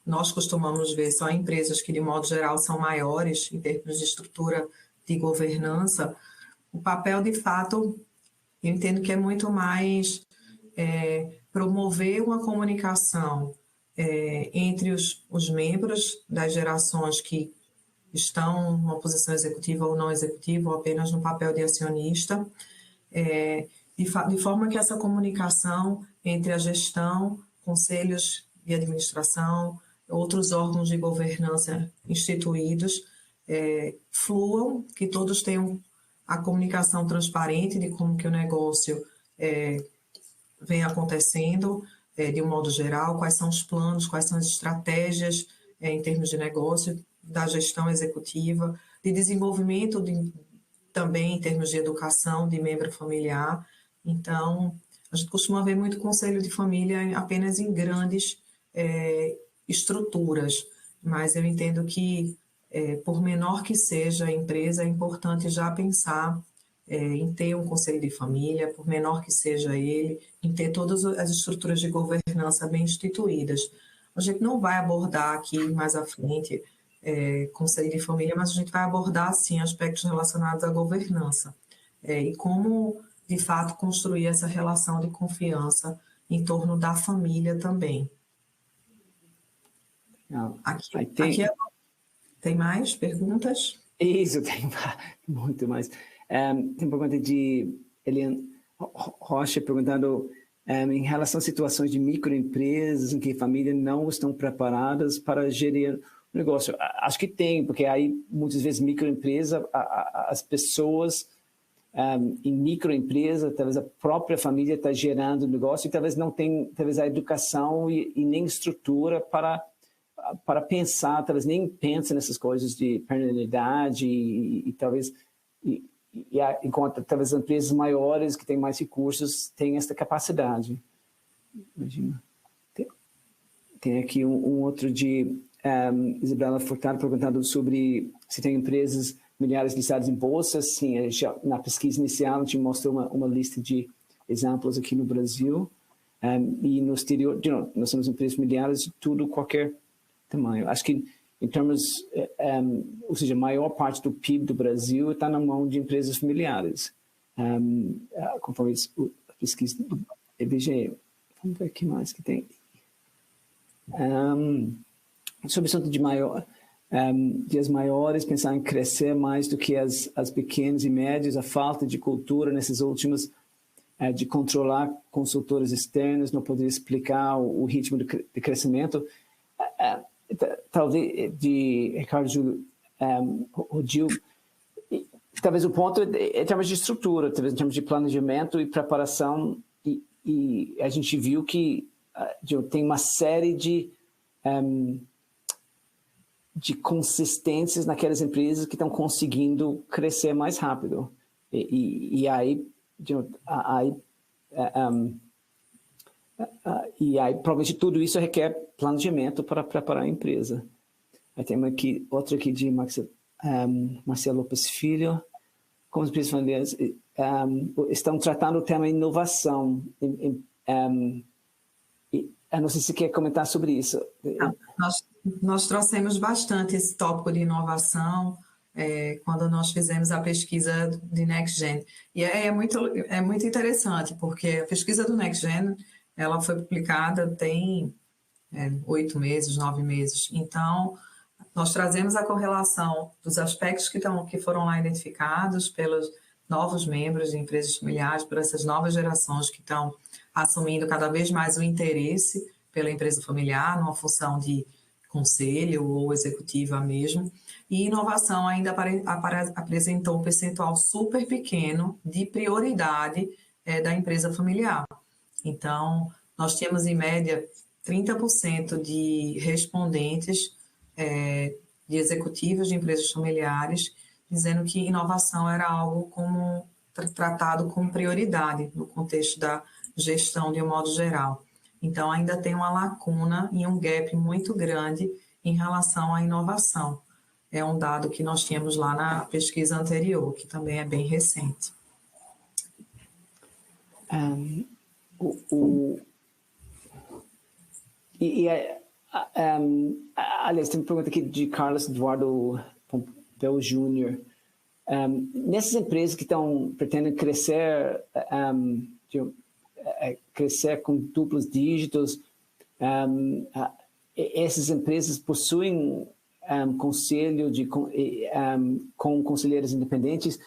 Speaker 1: nós costumamos ver só empresas que, de modo geral, são maiores em termos de estrutura de governança. O papel, de fato, eu entendo que é muito mais promover uma comunicação entre os membros das gerações que estão numa posição executiva ou não executiva, ou apenas no papel de acionista, de forma que essa comunicação entre a gestão, conselhos de administração, outros órgãos de governança instituídos, fluam, que todos tenham a comunicação transparente de como que o negócio vem acontecendo, de um modo geral, quais são os planos, quais são as estratégias em termos de negócio, da gestão executiva, de desenvolvimento também em termos de educação de membro familiar. Então, a gente costuma ver muito conselho de família apenas em grandes estruturas, mas eu entendo que, por menor que seja a empresa, é importante já pensar em ter um conselho de família, por menor que seja ele, em ter todas as estruturas de governança bem instituídas. A gente não vai abordar aqui mais à frente conselho de família, mas a gente vai abordar, sim, aspectos relacionados à governança e como, de fato, construir essa relação de confiança em torno da família também. Aqui tem mais perguntas?
Speaker 2: Isso, tem muito mais. Tem pergunta de Eliane Rocha perguntando em relação a situações de microempresas em que a família não estão preparadas para gerir o negócio. Acho que tem, porque aí muitas vezes microempresa, as pessoas em microempresa, talvez a própria família está gerando o negócio e talvez não tem talvez a educação e nem estrutura para pensar, talvez nem pensa nessas coisas de paternidade e talvez enquanto talvez empresas maiores que têm mais recursos têm essa capacidade. Imagina. Tem aqui um outro de Isabela Furtado perguntando sobre se tem empresas milhares listadas em bolsas. Sim, na pesquisa inicial a gente mostrou uma lista de exemplos aqui no Brasil. E no exterior, nós temos empresas milhares de tudo, qualquer tamanho. Acho que em termos, ou seja, a maior parte do PIB do Brasil está na mão de empresas familiares, conforme a pesquisa do IBGE. Vamos ver o que mais que tem. Sobre o assunto de as maiores pensar em crescer mais do que as pequenas e médias, a falta de cultura nessas últimas, de controlar consultores externos, não poder explicar o ritmo de crescimento. Talvez de Ricardo Júlio Rodil, talvez o ponto é em termos de estrutura, talvez em termos de planejamento e preparação, e a gente viu que tem uma série de consistências naquelas empresas que estão conseguindo crescer mais rápido. E aí provavelmente tudo isso requer planejamento para preparar a empresa. Aí tem outra aqui de Marcelo Lopes Filho. Como as empresas familiares estão tratando o tema inovação. Eu não sei se você quer comentar sobre isso.
Speaker 1: Nós trouxemos bastante esse tópico de inovação quando nós fizemos a pesquisa de NextGen. E é muito interessante, porque a pesquisa do NextGen ela foi publicada tem 8 meses, 9 meses. Então, nós trazemos a correlação dos aspectos que foram lá identificados pelos novos membros de empresas familiares, por essas novas gerações que estão assumindo cada vez mais o interesse pela empresa familiar, numa função de conselho ou executiva mesmo. E inovação ainda apresentou um percentual super pequeno de prioridade da empresa familiar. Então, nós tínhamos em média 30% de respondentes de executivos de empresas familiares dizendo que inovação era algo tratado como prioridade no contexto da gestão de um modo geral. Então, ainda tem uma lacuna e um gap muito grande em relação à inovação. É um dado que nós tínhamos lá na pesquisa anterior, que também é bem recente.
Speaker 2: Aliás, tem uma pergunta aqui de Carlos Eduardo Pompeu Júnior. Nessas empresas que pretendem crescer, crescer com duplos dígitos, essas empresas possuem conselho com conselheiros independentes,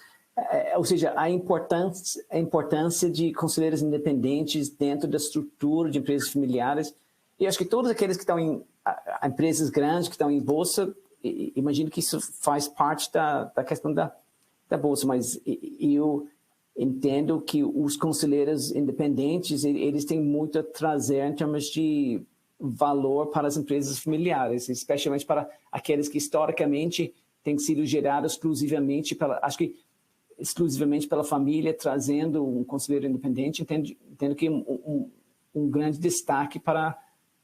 Speaker 2: ou seja, a importância de conselheiros independentes dentro da estrutura de empresas familiares. E acho que todos aqueles que estão em empresas grandes, que estão em bolsa, imagino que isso faz parte da questão da bolsa, mas eu entendo que os conselheiros independentes, eles têm muito a trazer em termos de valor para as empresas familiares, especialmente para aqueles que historicamente têm sido gerados exclusivamente pela família, trazendo um conselheiro independente. Entendo que um grande destaque para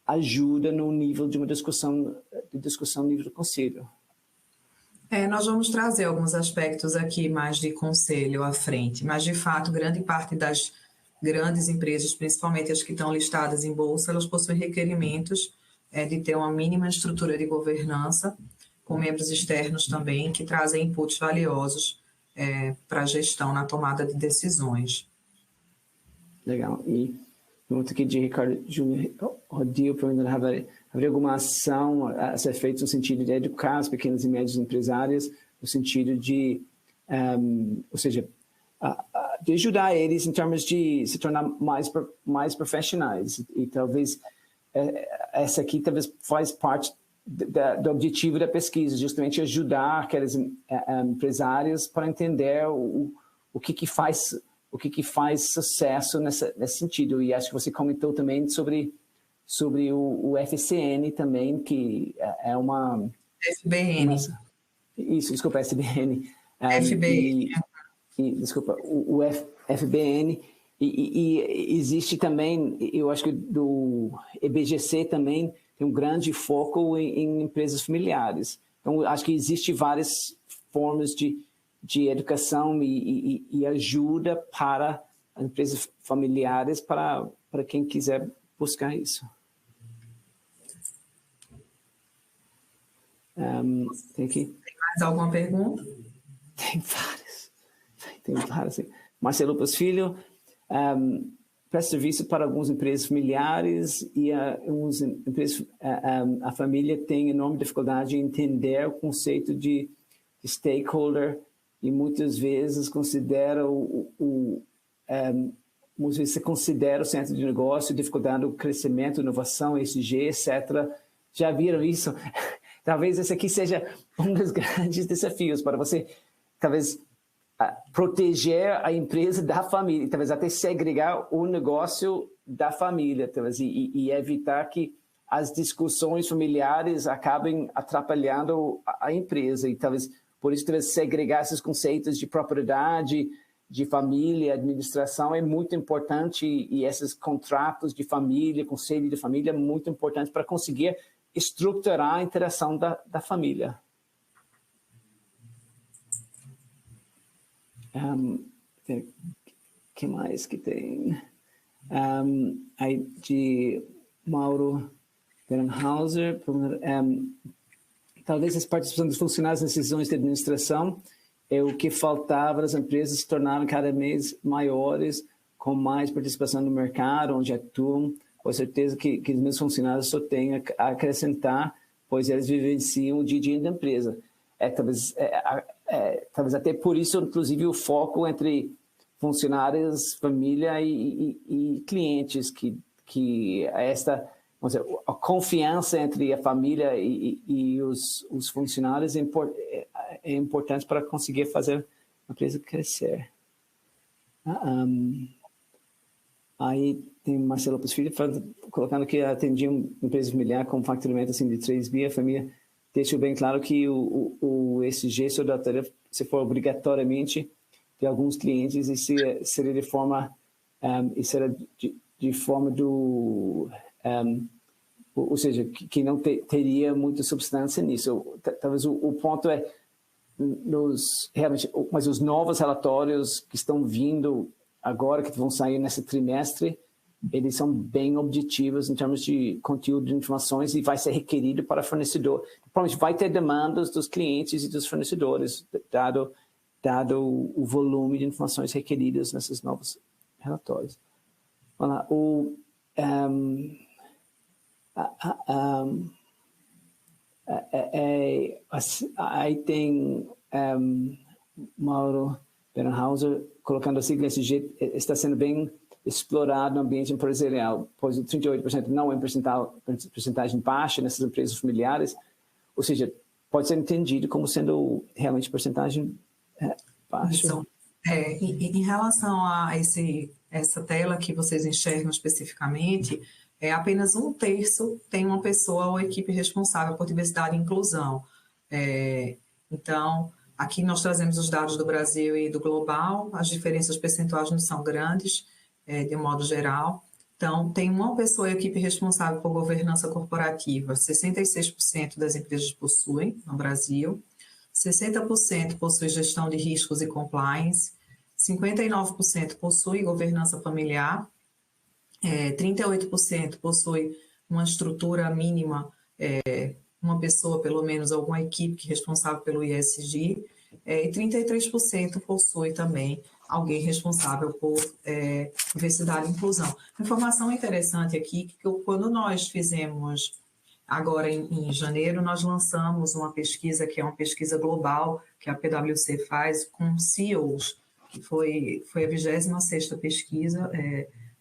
Speaker 2: ajuda no nível de uma discussão no nível do conselho.
Speaker 1: Nós vamos trazer alguns aspectos aqui mais de conselho à frente, mas de fato grande parte das grandes empresas, principalmente as que estão listadas em bolsa, elas possuem requerimentos de ter uma mínima estrutura de governança, com membros externos também, que trazem inputs valiosos para a gestão na tomada de decisões.
Speaker 2: Legal. E pergunta aqui de Ricardo Júnior Rodil, perguntando haveria alguma ação a ser feita no sentido de educar as pequenas e médias empresárias, no sentido de, ou seja, de ajudar eles em termos de se tornar mais profissionais. E talvez essa aqui talvez faz parte do objetivo da pesquisa, justamente ajudar aqueles empresários para entender o que faz sucesso nesse sentido. E acho que você comentou também sobre o FCN também, que é uma...
Speaker 1: FBN.
Speaker 2: Isso, desculpa, SBN.
Speaker 1: FBN.
Speaker 2: Desculpa, o FBN. E existe também, eu acho que do EBGC também, tem um grande foco em empresas familiares. Então, acho que existe várias formas de educação e ajuda para as empresas familiares para quem quiser buscar isso. Tem aqui.
Speaker 1: Tem mais alguma pergunta?
Speaker 2: Tem várias. Marcelo Lopes Filho, presta serviço para algumas empresas familiares e a família tem enorme dificuldade em entender o conceito de stakeholder e muitas vezes considera você considera o centro de negócio, dificuldade do crescimento, inovação, ESG, etc. Já viram isso? Talvez esse aqui seja um dos grandes desafios para você, talvez, proteger a empresa da família, talvez até segregar o negócio da família, talvez, e evitar que as discussões familiares acabem atrapalhando a empresa. E talvez, por isso, talvez segregar esses conceitos de propriedade, de família, administração é muito importante, e esses contratos de família, conselho de família é muito importante para conseguir estruturar a interação da família. Que mais que tem? Aí de Mauro Berenhauser, talvez a participação dos funcionários nas decisões de administração é o que faltava as empresas se tornarem cada vez maiores, com mais participação no mercado, onde atuam. Com certeza que os meus funcionários só têm a acrescentar, pois eles vivenciam o dia a dia da empresa. Talvez até por isso, inclusive, o foco entre funcionários, família e clientes, que esta, vamos dizer, a confiança entre a família e os funcionários é importante para conseguir fazer a empresa crescer. Aí tem Marcelo Lopes Filho colocando que atendia uma empresa familiar com faturamento assim, de 3 bi, a família deixou bem claro que o ESG se for obrigatoriamente de alguns clientes, e seria de forma ou seja, que não teria muita substância nisso. Talvez o ponto é mas os novos relatórios que estão vindo agora, que vão sair nesse trimestre, eles são bem objetivos em termos de conteúdo de informações e vai ser requerido para fornecedor. Provavelmente vai ter demandas dos clientes e dos fornecedores, dado o volume de informações requeridas nesses novos relatórios. Vamos lá. Aí tem Mauro Berenhauser colocando assim que esse jeito está sendo bem explorado no ambiente empresarial, pois o 38% não é percentagem baixa nessas empresas familiares, ou seja, pode ser entendido como sendo realmente percentagem baixa.
Speaker 1: Então, em relação a essa tela que vocês enxergam especificamente, apenas 1/3 tem uma pessoa ou equipe responsável por diversidade e inclusão. Então, aqui nós trazemos os dados do Brasil e do global, as diferenças percentuais não são grandes, de modo geral. Então, tem uma pessoa e equipe responsável por governança corporativa, 66% das empresas possuem no Brasil, 60% possui gestão de riscos e compliance, 59% possui governança familiar, 38% possui uma estrutura mínima, uma pessoa, pelo menos, alguma equipe responsável pelo ESG, e 33% possui também alguém responsável por diversidade e inclusão. Informação interessante aqui, que quando nós fizemos, agora em janeiro, nós lançamos uma pesquisa, que é uma pesquisa global, que a PwC faz com CEOs, que foi a 26ª pesquisa,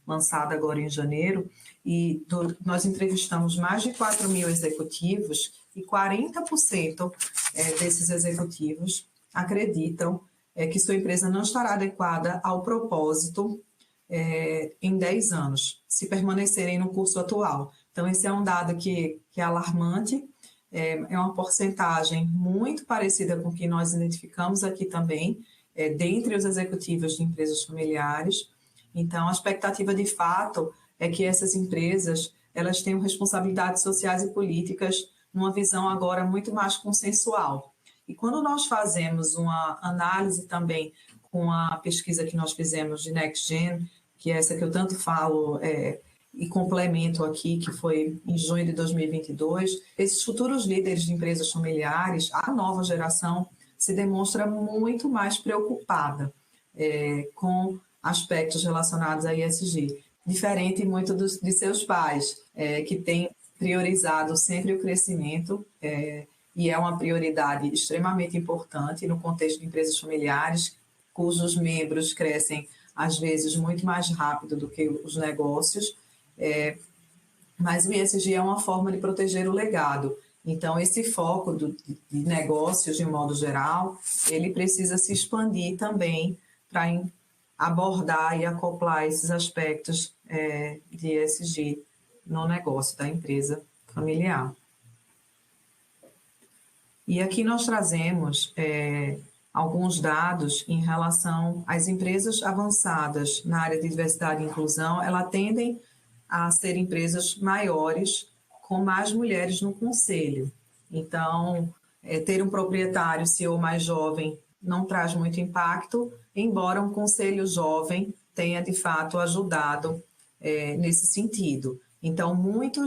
Speaker 1: lançada agora em janeiro, e nós entrevistamos mais de 4.000 executivos, e 40% desses executivos acreditam que sua empresa não estará adequada ao propósito em 10 anos, se permanecerem no curso atual. Então, esse é um dado que é alarmante, é uma porcentagem muito parecida com o que nós identificamos aqui também, dentre os executivos de empresas familiares. Então, a expectativa de fato é que essas empresas elas têm responsabilidades sociais e políticas numa visão agora muito mais consensual. E quando nós fazemos uma análise também com a pesquisa que nós fizemos de NextGen, que é essa que eu tanto falo e complemento aqui, que foi em junho de 2022, esses futuros líderes de empresas familiares, a nova geração, se demonstra muito mais preocupada com aspectos relacionados a ESG, diferente muito de seus pais, que têm priorizado sempre o crescimento, e é uma prioridade extremamente importante no contexto de empresas familiares, cujos membros crescem, às vezes, muito mais rápido do que os negócios, mas o ESG é uma forma de proteger o legado. Então, esse foco de negócios, de modo geral, ele precisa se expandir também para abordar e acoplar esses aspectos de ESG no negócio da empresa familiar. E aqui nós trazemos alguns dados em relação às empresas avançadas na área de diversidade e inclusão. Elas tendem a ser empresas maiores, com mais mulheres no conselho. Então, ter um proprietário CEO mais jovem não traz muito impacto, embora um conselho jovem tenha, de fato, ajudado nesse sentido. Então, muito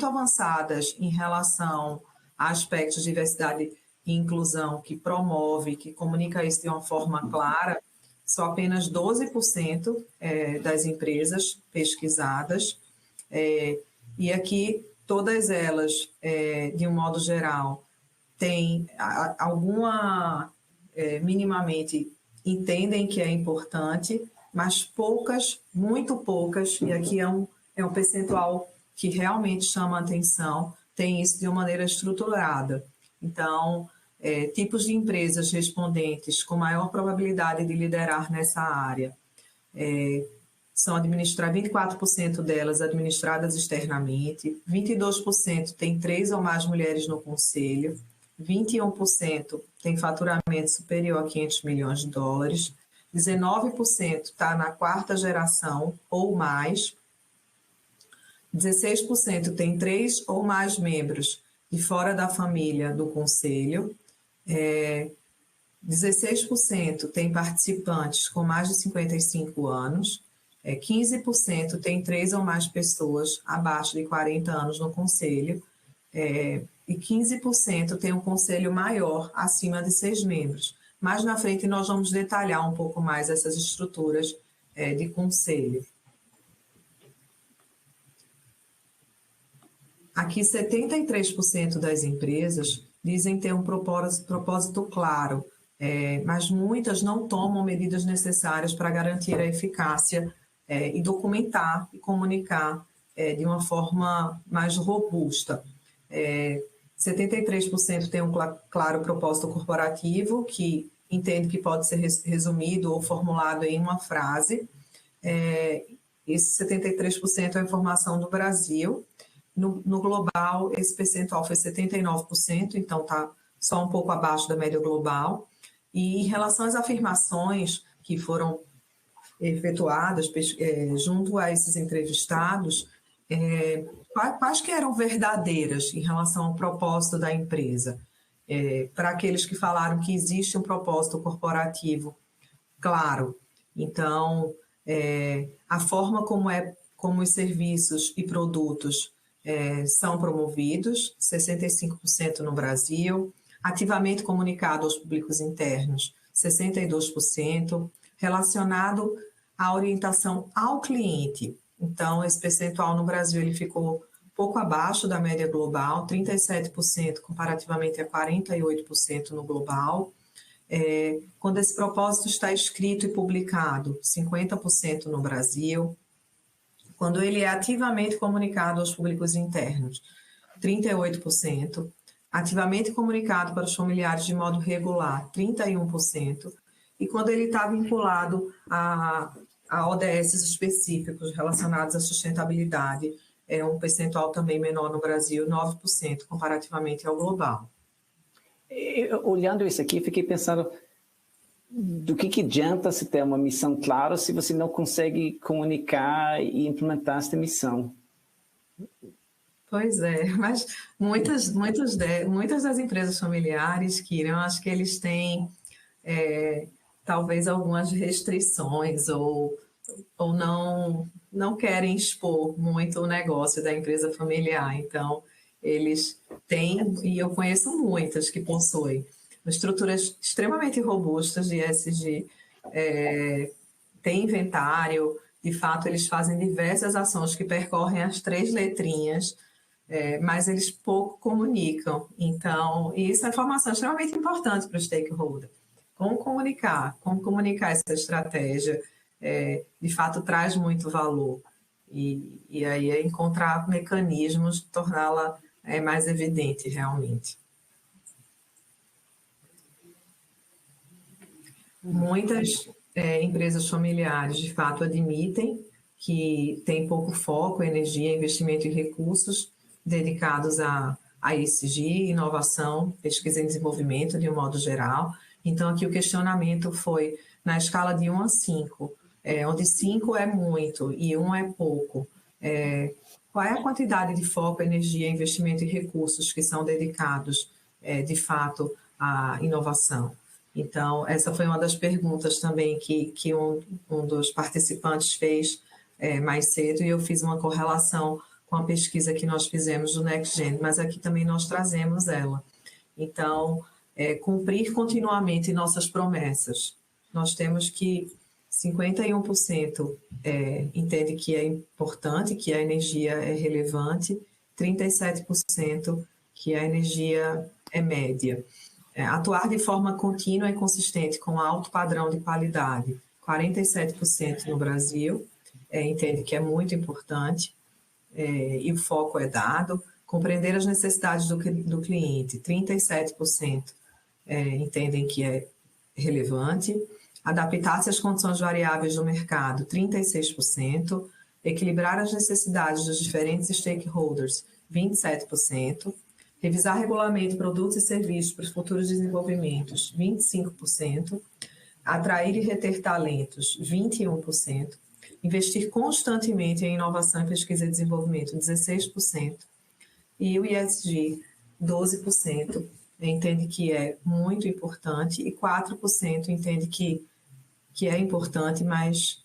Speaker 1: avançadas em relação a aspectos de diversidade e inclusão, que promove, que comunica isso de uma forma clara, só apenas 12% das empresas pesquisadas. E aqui, todas elas, de um modo geral, têm alguma, minimamente, entendem que é importante, mas poucas, muito poucas, e aqui é um percentual que realmente chama a atenção, tem isso de uma maneira estruturada. Então, tipos de empresas respondentes com maior probabilidade de liderar nessa área são 24% delas administradas externamente, 22% tem 3 ou mais mulheres no conselho, 21% tem faturamento superior a 500 milhões de dólares, 19% está na 4ª geração ou mais, 16% tem 3 ou mais membros de fora da família do conselho, 16% tem participantes com mais de 55 anos, 15% tem 3 ou mais pessoas abaixo de 40 anos no conselho, e 15% tem um conselho maior, acima de 6 membros. Mais na frente nós vamos detalhar um pouco mais essas estruturas de conselho. Aqui, 73% das empresas dizem ter um propósito claro, mas muitas não tomam medidas necessárias para garantir a eficácia e documentar e comunicar de uma forma mais robusta. 73% tem um claro propósito corporativo, que entende que pode ser resumido ou formulado em uma frase. Esse 73% é a informação do Brasil. No global, esse percentual foi 79%, então está só um pouco abaixo da média global. E em relação às afirmações que foram efetuadas junto a esses entrevistados, quais que eram verdadeiras em relação ao propósito da empresa? Para aqueles que falaram que existe um propósito corporativo, claro. Então, a forma como os serviços e produtos são promovidos, 65% no Brasil, ativamente comunicado aos públicos internos, 62%, relacionado à orientação ao cliente. Então, esse percentual no Brasil ele ficou pouco abaixo da média global, 37% comparativamente a 48% no global. Quando esse propósito está escrito e publicado, 50% no Brasil. Quando ele é ativamente comunicado aos públicos internos, 38%. Ativamente comunicado para os familiares de modo regular, 31%. E quando ele está vinculado a ODS específicos relacionados à sustentabilidade, é um percentual também menor no Brasil, 9%, comparativamente ao global.
Speaker 2: Olhando isso aqui, fiquei pensando do que adianta se ter uma missão clara se você não consegue comunicar e implementar essa missão.
Speaker 1: Pois é, mas muitas das empresas familiares, Kira, eu acho que eles têm talvez algumas restrições ou não querem expor muito o negócio da empresa familiar. Então, eles têm, e eu conheço muitas que possuem, estruturas extremamente robustas de ESG, tem inventário, de fato, eles fazem diversas ações que percorrem as 3 letrinhas, mas eles pouco comunicam. Então, e isso é informação extremamente importante para o stakeholder. Como comunicar essa estratégia, de fato, traz muito valor. E aí é encontrar mecanismos de torná-la mais evidente, realmente. Muitas empresas familiares, de fato, admitem que tem pouco foco, energia, investimento e recursos dedicados a ESG, inovação, pesquisa e desenvolvimento, de um modo geral. Então, aqui o questionamento foi na escala de 1 a 5, onde 5 é muito e 1 é pouco. Qual é a quantidade de foco, energia, investimento e recursos que são dedicados, de fato, à inovação? Então, essa foi uma das perguntas também que um dos participantes fez mais cedo, e eu fiz uma correlação com a pesquisa que nós fizemos do NextGen, mas aqui também nós trazemos ela. Então, cumprir continuamente nossas promessas. Nós temos que 51% entende que é importante, que a energia é relevante, 37% que a energia é média. Atuar de forma contínua e consistente com alto padrão de qualidade, 47% no Brasil, entende que é muito importante, e o foco é dado. Compreender as necessidades do cliente, 37% entendem que é relevante. Adaptar-se às condições variáveis do mercado, 36%. Equilibrar as necessidades dos diferentes stakeholders, 27%. Revisar regulamento, produtos e serviços para os futuros desenvolvimentos, 25%. Atrair e reter talentos, 21%. Investir constantemente em inovação, pesquisa e desenvolvimento, 16%. E o ESG, 12%, entende que é muito importante, e 4% entende que é importante, mas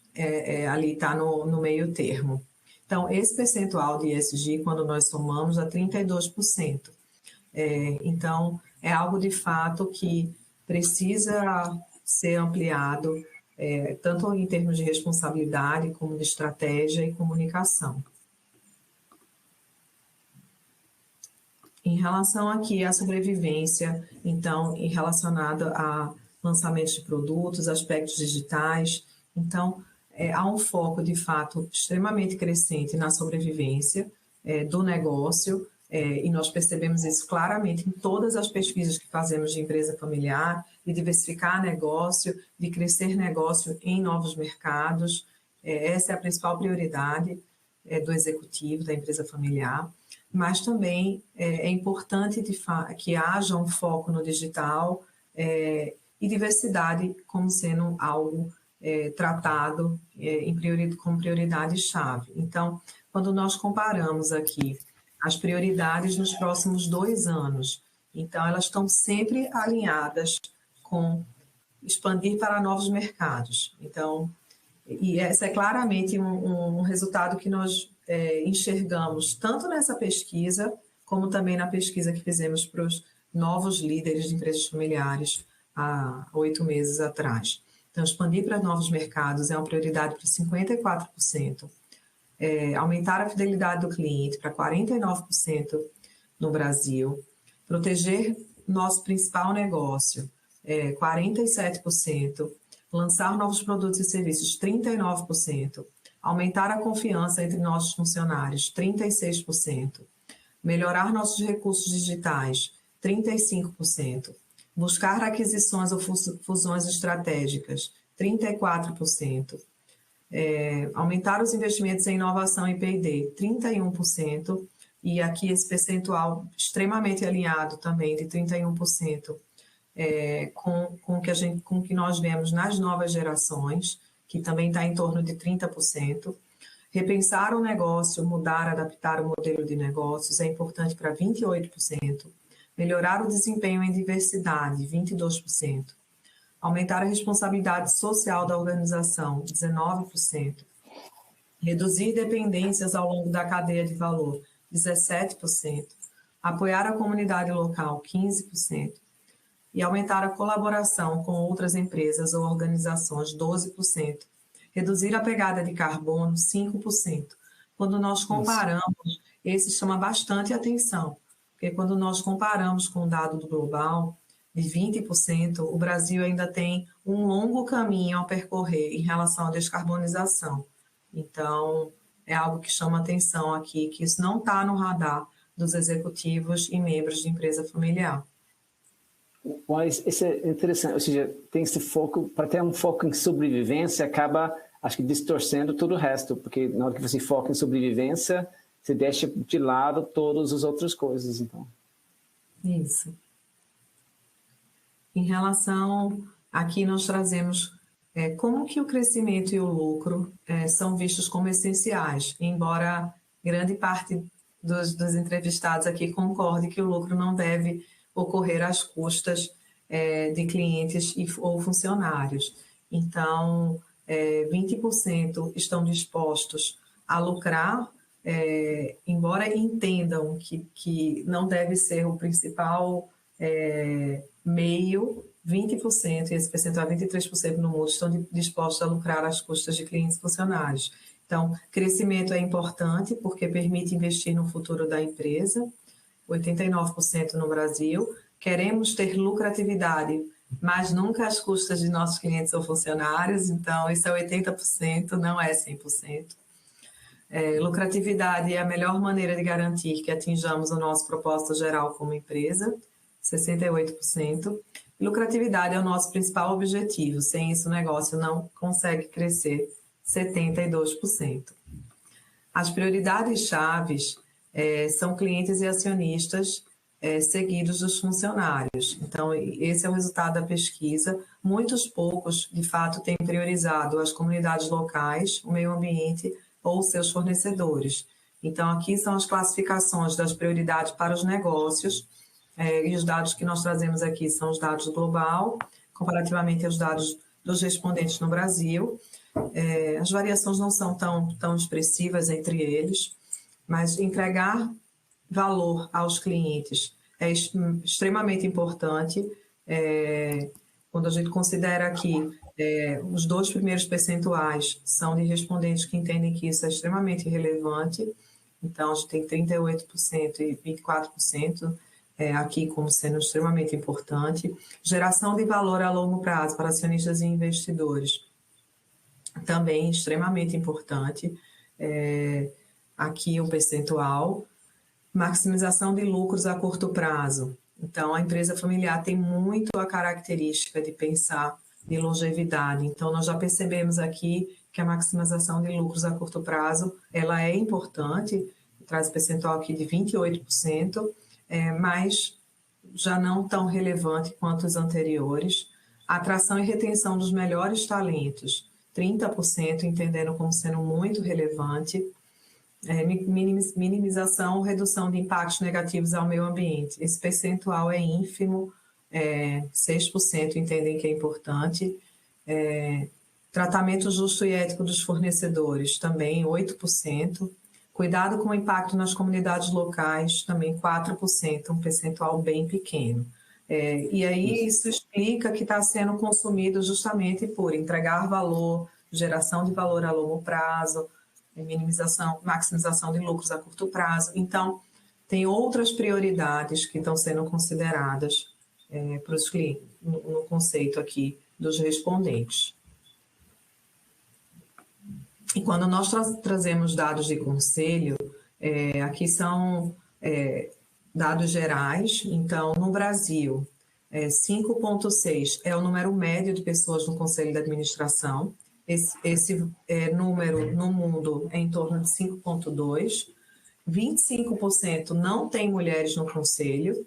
Speaker 1: ali está no meio termo. Então, esse percentual de ESG, quando nós somamos, dá 32%. Então, é algo de fato que precisa ser ampliado, tanto em termos de responsabilidade, como de estratégia e comunicação. Em relação aqui à sobrevivência, então, em relacionado a lançamentos de produtos, aspectos digitais, então, há um foco, de fato, extremamente crescente na sobrevivência do negócio, e nós percebemos isso claramente em todas as pesquisas que fazemos de empresa familiar, de diversificar negócio, de crescer negócio em novos mercados. Essa é a principal prioridade do executivo da empresa familiar, mas também é importante que haja um foco no digital e diversidade como sendo algo tratado como prioridade-chave. Então, quando nós comparamos aqui as prioridades nos próximos 2 anos, então elas estão sempre alinhadas com expandir para novos mercados. Então, e esse é claramente um resultado que nós enxergamos tanto nessa pesquisa, como também na pesquisa que fizemos para os novos líderes de empresas familiares há 8 meses atrás. Então, expandir para novos mercados é uma prioridade para 54%. Aumentar a fidelidade do cliente para 49% no Brasil. Proteger nosso principal negócio, 47%. Lançar novos produtos e serviços, 39%. Aumentar a confiança entre nossos funcionários, 36%. Melhorar nossos recursos digitais, 35%. Buscar aquisições ou fusões estratégicas, 34%. Aumentar os investimentos em inovação e P&D, 31%. E aqui esse percentual extremamente alinhado também, de 31%. Com o que nós vemos nas novas gerações, que também está em torno de 30%, Repensar o negócio, mudar, adaptar o modelo de negócios é importante para 28%. Melhorar o desempenho em diversidade, 22%. Aumentar a responsabilidade social da organização, 19%. Reduzir dependências ao longo da cadeia de valor, 17%. Apoiar a comunidade local, 15%. E aumentar a colaboração com outras empresas ou organizações, 12%. Reduzir a pegada de carbono, 5%. Quando nós comparamos, esse chama bastante atenção, porque quando nós comparamos com o dado do global, de 20%, o Brasil ainda tem um longo caminho a percorrer em relação à descarbonização. Então, é algo que chama atenção aqui, que isso não está no radar dos executivos e membros de empresa familiar.
Speaker 2: Mas isso é interessante, ou seja, tem esse foco, para ter um foco em sobrevivência, acaba, acho que, distorcendo todo o resto, porque na hora que você foca em sobrevivência, você deixa de lado todas as outras coisas, então.
Speaker 1: Isso. Em relação, aqui nós trazemos como que o crescimento e o lucro são vistos como essenciais, embora grande parte dos entrevistados aqui concorde que o lucro não deve ocorrer às custas de clientes ou funcionários. Então, 20% estão dispostos a lucrar, embora entendam que não deve ser o principal meio, 20%, e esse percentual 23% no mundo, estão dispostos a lucrar às custas de clientes e funcionários. Então, crescimento é importante porque permite investir no futuro da empresa, 89% no Brasil. Queremos ter lucratividade, mas nunca às custas de nossos clientes ou funcionários, então isso é 80%, não é 100%. Lucratividade é a melhor maneira de garantir que atinjamos o nosso propósito geral como empresa, 68%. Lucratividade é o nosso principal objetivo, sem isso o negócio não consegue crescer, 72%. As prioridades chaves são clientes e acionistas seguidos dos funcionários. Então, esse é o resultado da pesquisa. Muitos poucos, de fato, têm priorizado as comunidades locais, o meio ambiente ou seus fornecedores. Então, aqui são as classificações das prioridades para os negócios, e os dados que nós trazemos aqui são os dados do global, comparativamente aos dados dos respondentes no Brasil. As variações não são tão expressivas entre eles, mas entregar valor aos clientes é extremamente importante. Quando a gente considera que os 2 primeiros percentuais são de respondentes que entendem que isso é extremamente relevante, então a gente tem 38% e 24%, aqui como sendo extremamente importante. Geração de valor a longo prazo para acionistas e investidores, também extremamente importante. Aqui o percentual. Maximização de lucros a curto prazo. Então, a empresa familiar tem muito a característica de pensar em longevidade. Então, nós já percebemos aqui que a maximização de lucros a curto prazo, ela é importante, traz o percentual aqui de 28%, mas já não tão relevante quanto os anteriores. Atração e retenção dos melhores talentos, 30%, entendendo como sendo muito relevante. Minimização ou redução de impactos negativos ao meio ambiente. Esse percentual é ínfimo, 6% entendem que é importante. Tratamento justo e ético dos fornecedores, também 8%. Cuidado com o impacto nas comunidades locais, também 4%, um percentual bem pequeno. E aí isso explica que está sendo consumido justamente por entregar valor, geração de valor a longo prazo, maximização de lucros a curto prazo. Então, tem outras prioridades que estão sendo consideradas para os clientes, no conceito aqui dos respondentes. E quando nós trazemos dados de conselho, aqui são dados gerais. Então, no Brasil, 5,6 é o número médio de pessoas no conselho de administração. Esse número no mundo é em torno de 5,2. 25% não tem mulheres no conselho,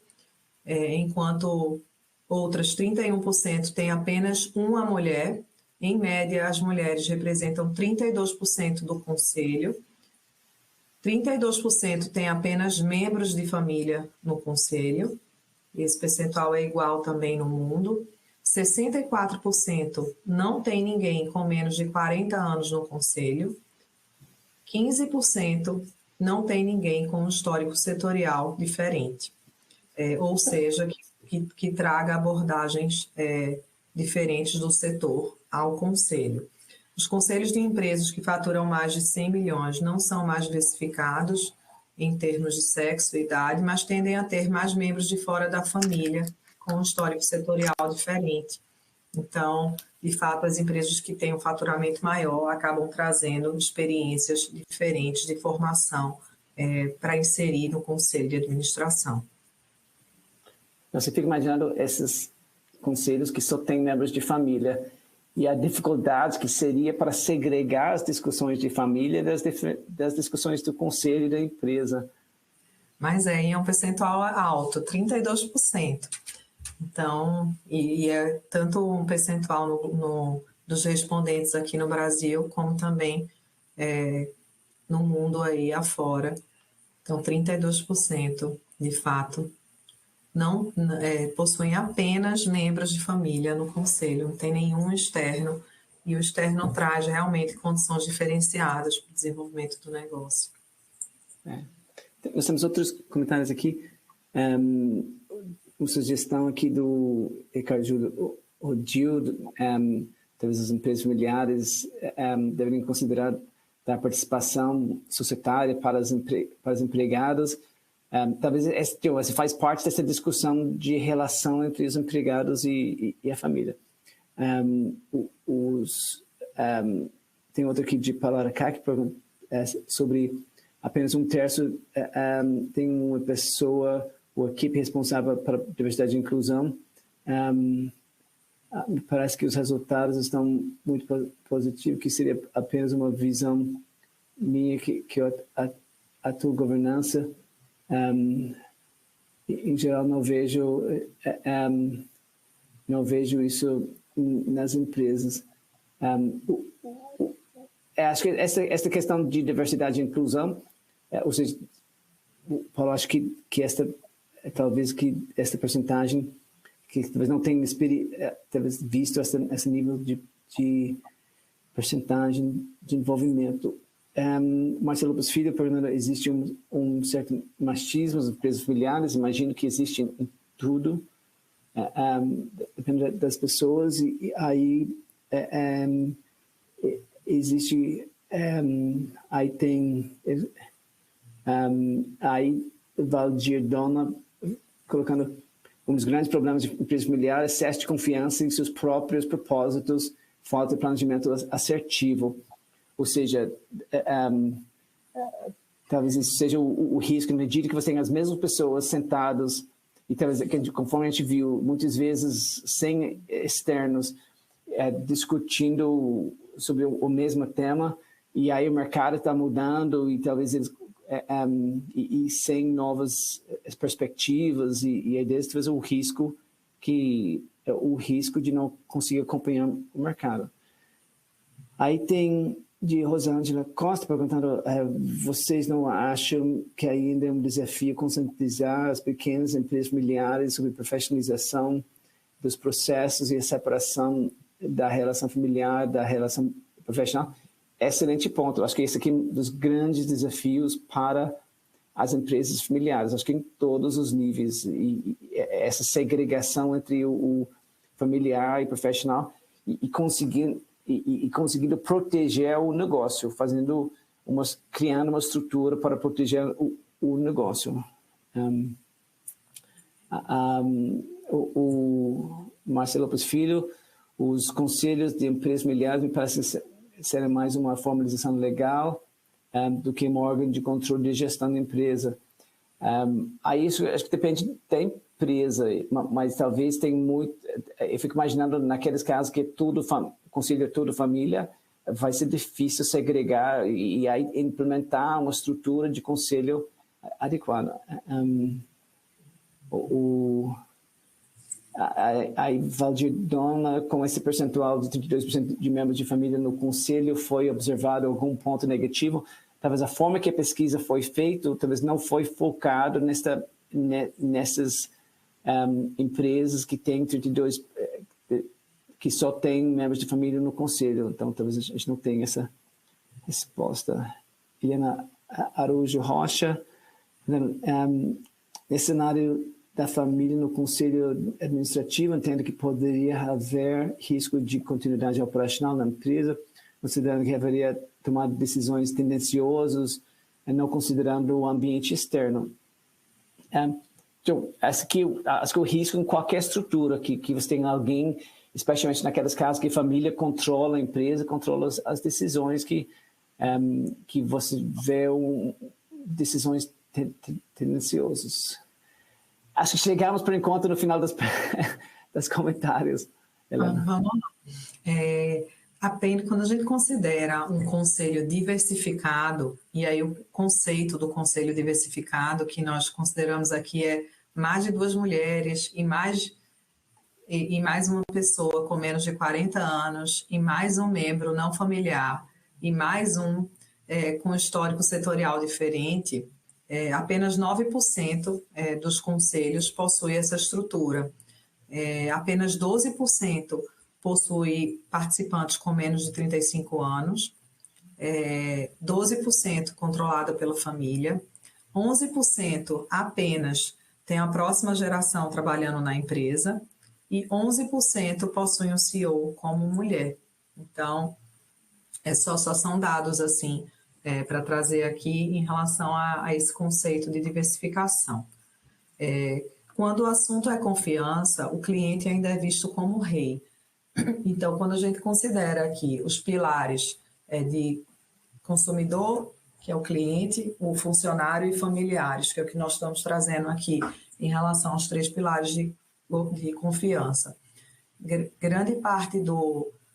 Speaker 1: enquanto outras 31% têm apenas uma mulher em média, as mulheres representam 32% do conselho, 32% tem apenas membros de família no conselho, esse percentual é igual também no mundo, 64% não tem ninguém com menos de 40 anos no conselho, 15% não tem ninguém com um histórico setorial diferente, ou seja, que traga abordagens diferentes do setor ao conselho. Os conselhos de empresas que faturam mais de 100 milhões não são mais diversificados em termos de sexo e idade, mas tendem a ter mais membros de fora da família, com um histórico setorial diferente. Então, de fato, as empresas que têm um faturamento maior acabam trazendo experiências diferentes de formação para inserir no conselho de administração.
Speaker 2: Você fica imaginando esses conselhos que só têm membros de família e a dificuldade que seria para segregar as discussões de família das discussões do conselho e da empresa.
Speaker 1: Mas é um percentual alto, 32%. Então, e é tanto um percentual dos respondentes aqui no Brasil, como também no mundo aí afora. Então, 32%, de fato, não possuem apenas membros de família no conselho, não tem nenhum externo, e o externo traz realmente condições diferenciadas para o desenvolvimento do negócio.
Speaker 2: Nós temos outros comentários aqui. Uma sugestão aqui do Ricardo Odildo, talvez as empresas familiares deveriam considerar a participação societária para as empregadas. Talvez essa faz parte dessa discussão de relação entre os empregados e a família. Tem outro aqui de Palaracá que pergunta sobre apenas um terço tem uma pessoa ou equipe responsável para diversidade e inclusão. Parece que os resultados estão muito positivos, que seria apenas uma visão minha que eu atuo governança. Em geral, não vejo isso nas empresas. Acho que essa questão de diversidade e inclusão, ou seja, Paulo, acho que talvez que esta percentagem, que talvez não tenha talvez visto esse nível de percentagem de envolvimento. Marcelo Lopes Filho perguntando, existe um certo machismo nas empresas familiares? Imagino que existe em tudo, depende das pessoas, e aí existe, aí tem, aí Valdir Dona colocando um dos grandes problemas de empresas familiares, excesso de confiança em seus próprios propósitos, falta de planejamento assertivo. Ou seja, talvez isso seja o risco, na medida que você tem as mesmas pessoas sentadas, e talvez, conforme a gente viu, muitas vezes sem externos, discutindo sobre o mesmo tema, e aí o mercado está mudando, e talvez eles, e sem novas perspectivas e ideias, talvez o risco de não conseguir acompanhar o mercado. Aí tem de Rosângela Costa perguntando, vocês não acham que ainda é um desafio conscientizar as pequenas empresas familiares sobre a profissionalização dos processos e a separação da relação familiar, da relação profissional? Excelente ponto. Eu acho que esse aqui é um dos grandes desafios para as empresas familiares. Acho que em todos os níveis, e essa segregação entre o familiar e profissional, e conseguindo proteger o negócio, criando uma estrutura para proteger o negócio. O Marcelo Lopes Filho, os conselhos de empresas familiares me parecem ser mais uma formalização legal do que um órgão de controle de gestão da empresa. Aí isso acho que depende da empresa, mas talvez tem muito. Eu fico imaginando naqueles casos que conselho é tudo família, vai ser difícil segregar e aí implementar uma estrutura de conselho adequada. a Valdir Dona, com esse percentual de 32% de membros de família no conselho, foi observado algum ponto negativo? Talvez a forma que a pesquisa foi feita, talvez não foi focado nessas empresas que têm 32, que só têm membros de família no conselho. Então, talvez a gente não tenha essa resposta. Helena Araújo Rocha, nesse cenário da família no conselho administrativo, entendo que poderia haver risco de continuidade operacional na empresa, considerando que haveria tomar decisões tendenciosas, não considerando o ambiente externo. Então, acho que o risco em qualquer estrutura, que você tem alguém, especialmente naquelas casas que a família controla a empresa, controla as decisões, que você vê decisões tendenciosas. Acho que chegamos, por enquanto, no final das comentários, Helena.
Speaker 1: Vamos lá. Apenas quando a gente considera um conselho diversificado, e aí o conceito do conselho diversificado que nós consideramos aqui é mais de 2 mulheres e mais uma pessoa com menos de 40 anos e mais um membro não familiar e mais um com histórico setorial diferente, apenas 9% dos conselhos possui essa estrutura. Apenas 12% possui participantes com menos de 35 anos, 12% controlada pela família, 11% apenas tem a próxima geração trabalhando na empresa e 11% possuem um CEO como mulher. Então, só são dados assim para trazer aqui em relação a esse conceito de diversificação. Quando o assunto é confiança, o cliente ainda é visto como rei. Então, quando a gente considera aqui os pilares de consumidor, que é o cliente, o funcionário e familiares, que é o que nós estamos trazendo aqui em relação aos 3 pilares de confiança. Grande parte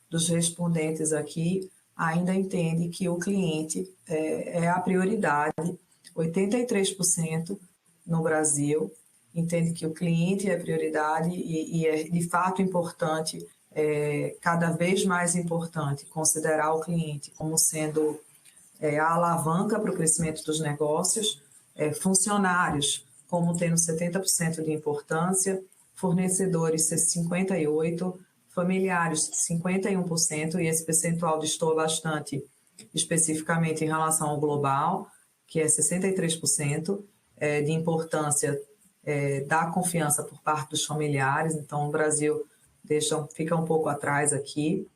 Speaker 1: dos respondentes aqui ainda entende que o cliente é a prioridade. 83% no Brasil entende que o cliente é prioridade e é de fato importante, cada vez mais importante, considerar o cliente como sendo a alavanca para o crescimento dos negócios, funcionários como tendo 70% de importância, fornecedores 58%, familiares 51%, e esse percentual destoa bastante especificamente em relação ao global, que é 63% de importância da confiança por parte dos familiares. Então, o Brasil fica um pouco atrás aqui.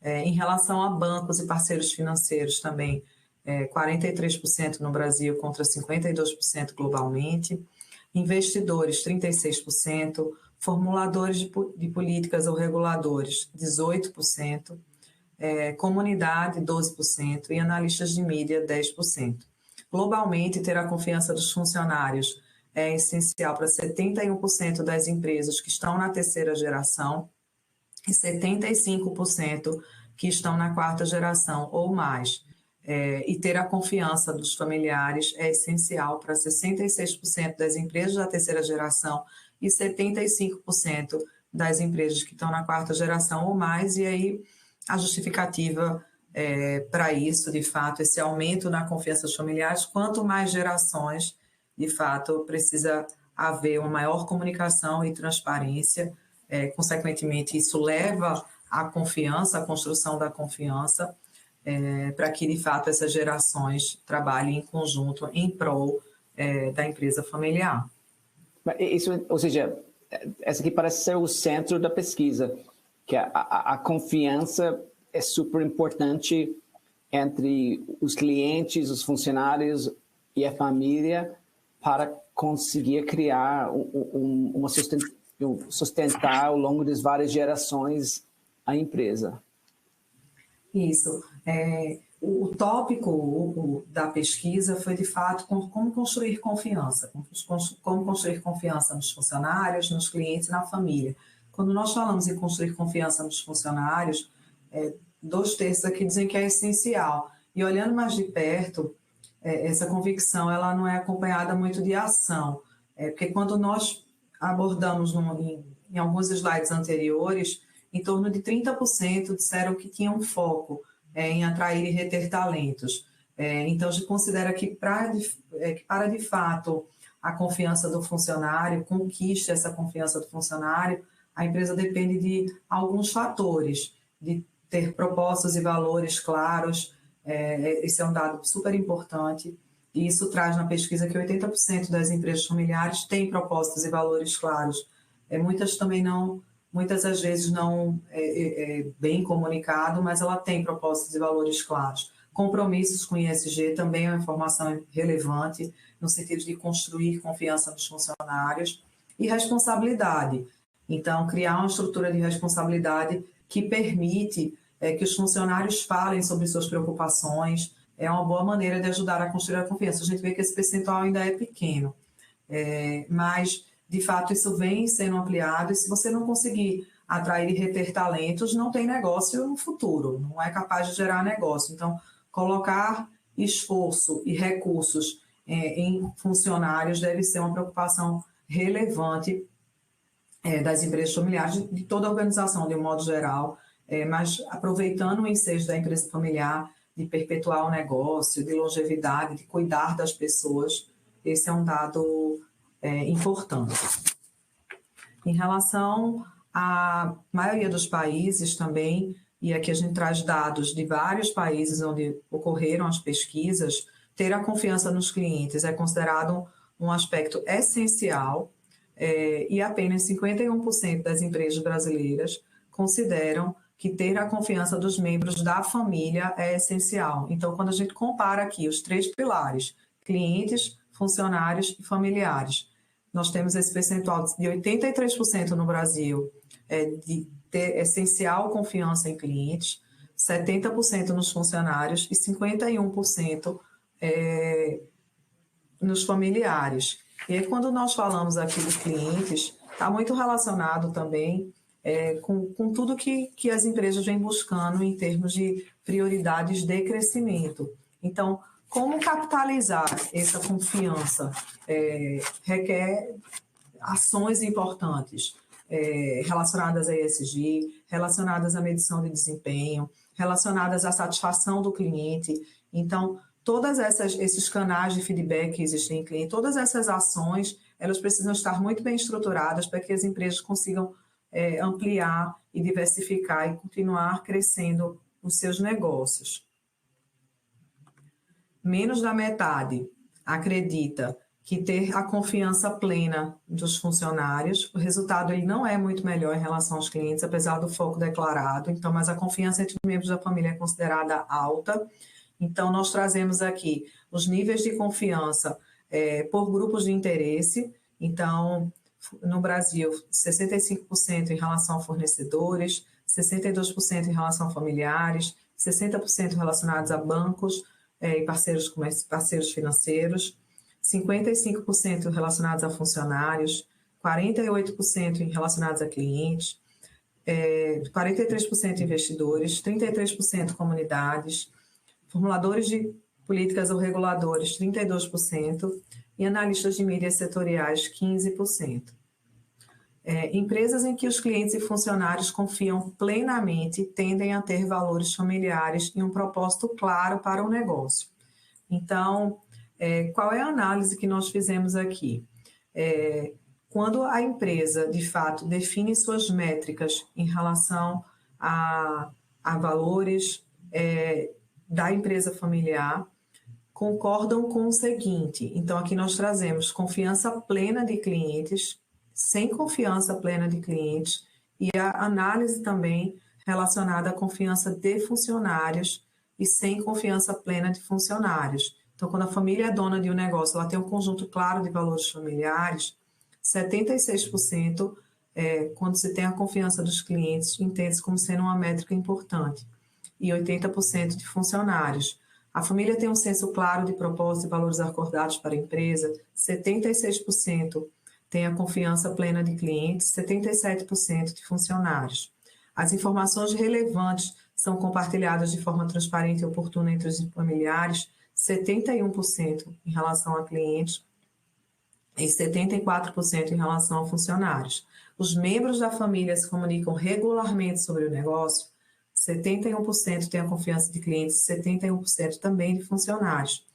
Speaker 1: Em relação a bancos e parceiros financeiros também, 43% no Brasil contra 52% globalmente. Investidores, 36%. Formuladores de políticas ou reguladores, 18%. Comunidade, 12%. E analistas de mídia, 10%. Globalmente, ter a confiança dos funcionários é essencial para 71% das empresas que estão na 3ª geração e 75% que estão na 4ª geração ou mais. E ter a confiança dos familiares é essencial para 66% das empresas da 3ª geração e 75% das empresas que estão na 4ª geração ou mais. E aí a justificativa para isso, de fato, esse aumento na confiança dos familiares, quanto mais gerações, de fato, precisa haver uma maior comunicação e transparência. Consequentemente, isso leva à confiança, à construção da confiança, para que, de fato, essas gerações trabalhem em conjunto em prol da empresa familiar.
Speaker 2: Isso, ou seja, essa aqui parece ser o centro da pesquisa, que a confiança é super importante entre os clientes, os funcionários e a família para conseguir criar sustentar ao longo das várias gerações a empresa.
Speaker 1: Isso. O tópico da pesquisa foi, de fato, como construir confiança. Como construir confiança nos funcionários, nos clientes e na família. Quando nós falamos em construir confiança nos funcionários, 2/3 aqui dizem que é essencial. E olhando mais de perto, essa convicção ela não é acompanhada muito de ação. Porque quando nós abordamos em alguns slides anteriores, em torno de 30% disseram que tinham foco em atrair e reter talentos. Então, a gente considera que para de fato a confiança do funcionário, conquiste essa confiança do funcionário, a empresa depende de alguns fatores, de ter propostas e valores claros. Esse é um dado super importante, e isso traz na pesquisa que 80% das empresas familiares têm propostas e valores claros. Muitas também não, muitas às vezes não bem comunicado, mas ela tem propostas e valores claros. Compromissos com ESG também é uma informação relevante, no sentido de construir confiança nos funcionários. E responsabilidade. Então, criar uma estrutura de responsabilidade que permite que os funcionários falem sobre suas preocupações, é uma boa maneira de ajudar a construir a confiança. A gente vê que esse percentual ainda é pequeno, mas, de fato, isso vem sendo ampliado, e se você não conseguir atrair e reter talentos, não tem negócio no futuro, não é capaz de gerar negócio. Então, colocar esforço e recursos em funcionários deve ser uma preocupação relevante das empresas familiares, de toda a organização de um modo geral, mas aproveitando o ensejo da empresa familiar de perpetuar o negócio, de longevidade, de cuidar das pessoas, esse é um dado importante. Em relação à maioria dos países também, e aqui a gente traz dados de vários países onde ocorreram as pesquisas, ter a confiança nos clientes é considerado um aspecto essencial, e apenas 51% das empresas brasileiras consideram que ter a confiança dos membros da família é essencial. Então, quando a gente compara aqui os 3 pilares, clientes, funcionários e familiares, nós temos esse percentual de 83% no Brasil de ter essencial confiança em clientes, 70% nos funcionários e 51% nos familiares. E aí, quando nós falamos aqui de clientes, está muito relacionado também com tudo que as empresas vêm buscando em termos de prioridades de crescimento. Então, como capitalizar essa confiança requer ações importantes relacionadas a ESG, relacionadas à medição de desempenho, relacionadas à satisfação do cliente. Então, todas esses canais de feedback que existem em cliente, todas essas ações, elas precisam estar muito bem estruturadas para que as empresas consigam ampliar e diversificar e continuar crescendo os seus negócios. Menos da metade acredita que ter a confiança plena dos funcionários, o resultado ele não é muito melhor em relação aos clientes, apesar do foco declarado, então, mas a confiança entre os membros da família é considerada alta. Então, nós trazemos aqui os níveis de confiança por grupos de interesse. Então, no Brasil, 65% em relação a fornecedores, 62% em relação a familiares, 60% relacionados a bancos e parceiros financeiros, 55% relacionados a funcionários, 48% relacionados a clientes, 43% investidores, 33% comunidades, formuladores de políticas ou reguladores, 32%, e analistas de mídias setoriais, 15%. Empresas em que os clientes e funcionários confiam plenamente tendem a ter valores familiares e um propósito claro para o negócio. Então, qual é a análise que nós fizemos aqui? Quando a empresa, de fato, define suas métricas em relação a valores da empresa familiar, concordam com o seguinte. Então, aqui nós trazemos confiança plena de clientes, sem confiança plena de clientes, e a análise também relacionada à confiança de funcionários e sem confiança plena de funcionários. Então, quando a família é dona de um negócio, ela tem um conjunto claro de valores familiares, 76%, quando se tem a confiança dos clientes, entende-se como sendo uma métrica importante, e 80% de funcionários. A família tem um senso claro de propósito e valores acordados para a empresa, 76% tem a confiança plena de clientes, 77% de funcionários. As informações relevantes são compartilhadas de forma transparente e oportuna entre os familiares, 71% em relação a clientes, e 74% em relação a funcionários. Os membros da família se comunicam regularmente sobre o negócio, 71% têm a confiança de clientes, 71% também de funcionários.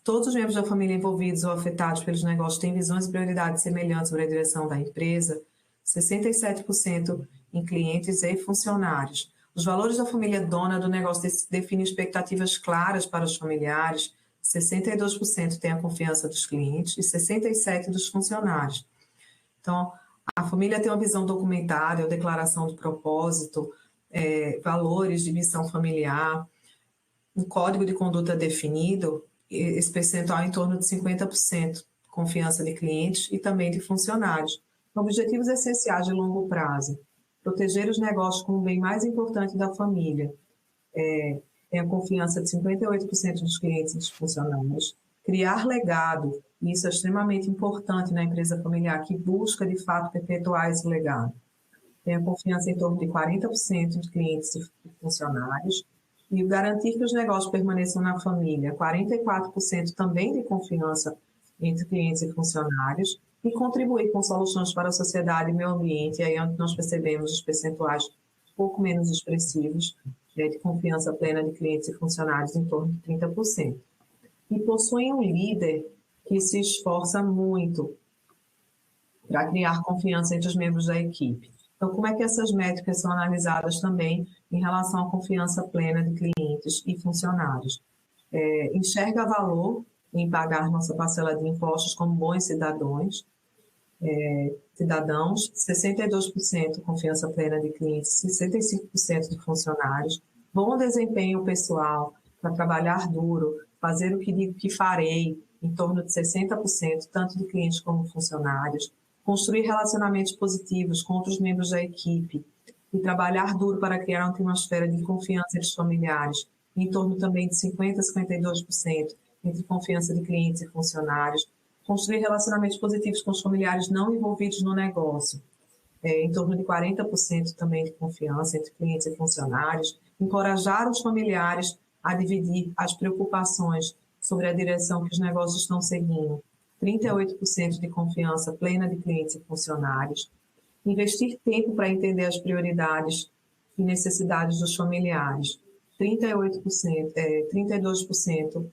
Speaker 1: Todos os membros da família envolvidos ou afetados pelos negócios têm visões e prioridades semelhantes sobre a direção da empresa, 67% em clientes e funcionários. Os valores da família dona do negócio definem expectativas claras para os familiares, 62% têm a confiança dos clientes e 67% dos funcionários. Então, a família tem uma visão documentada, a declaração de propósito, valores de missão familiar, um código de conduta definido, esse percentual em torno de 50%, confiança de clientes e também de funcionários. Objetivos essenciais de longo prazo: proteger os negócios como o bem mais importante da família, tem a confiança de 58% dos clientes e dos funcionários. Criar legado, e isso é extremamente importante na empresa familiar, que busca, de fato, perpetuar esse legado. Tem a confiança em torno de 40% de clientes e funcionários. E garantir que os negócios permaneçam na família, 44% também de confiança entre clientes e funcionários. E contribuir com soluções para a sociedade e meio ambiente, aí é onde nós percebemos os percentuais um pouco menos expressivos, de confiança plena de clientes e funcionários em torno de 30%. E possuem um líder que se esforça muito para criar confiança entre os membros da equipe. Então, como é que essas métricas são analisadas também em relação à confiança plena de clientes e funcionários? Enxerga valor em pagar nossa parcela de impostos como bons cidadãos, 62% confiança plena de clientes, 65% de funcionários, bom desempenho pessoal, para trabalhar duro, fazer o que digo que farei, em torno de 60%, tanto de clientes como funcionários, construir relacionamentos positivos com outros membros da equipe e trabalhar duro para criar uma atmosfera de confiança entre os familiares, em torno também de 50% a 52% entre confiança de clientes e funcionários, construir relacionamentos positivos com os familiares não envolvidos no negócio, em torno de 40% também de confiança entre clientes e funcionários, encorajar os familiares a dividir as preocupações sobre a direção que os negócios estão seguindo, 38% de confiança plena de clientes e funcionários, investir tempo para entender as prioridades e necessidades dos familiares, 32%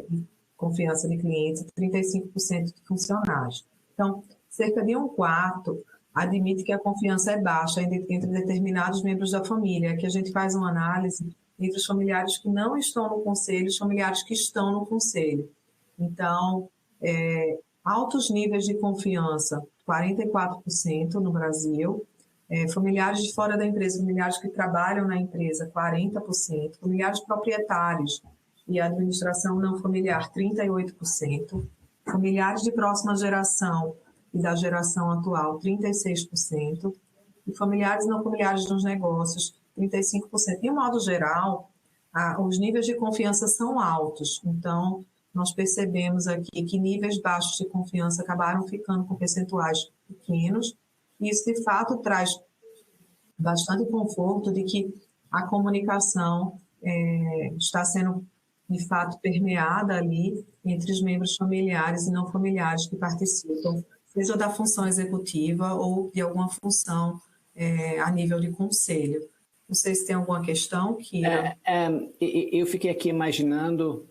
Speaker 1: de confiança de clientes, 35% de funcionários. Então, cerca de um quarto admite que a confiança é baixa entre determinados membros da família, que a gente faz uma análise entre os familiares que não estão no conselho e os familiares que estão no conselho. Então, altos níveis de confiança, 44% no Brasil, familiares de fora da empresa, familiares que trabalham na empresa, 40%, familiares proprietários e administração não familiar, 38%, familiares de próxima geração e da geração atual, 36%, e familiares não familiares dos negócios, 35%. De um modo geral, os níveis de confiança são altos, então nós percebemos aqui que níveis baixos de confiança acabaram ficando com percentuais pequenos, e isso de fato traz bastante conforto de que a comunicação está sendo de fato permeada ali entre os membros familiares e não familiares que participam, seja da função executiva ou de alguma função a nível de conselho. Não sei se tem alguma questão que...
Speaker 2: Eu fiquei aqui imaginando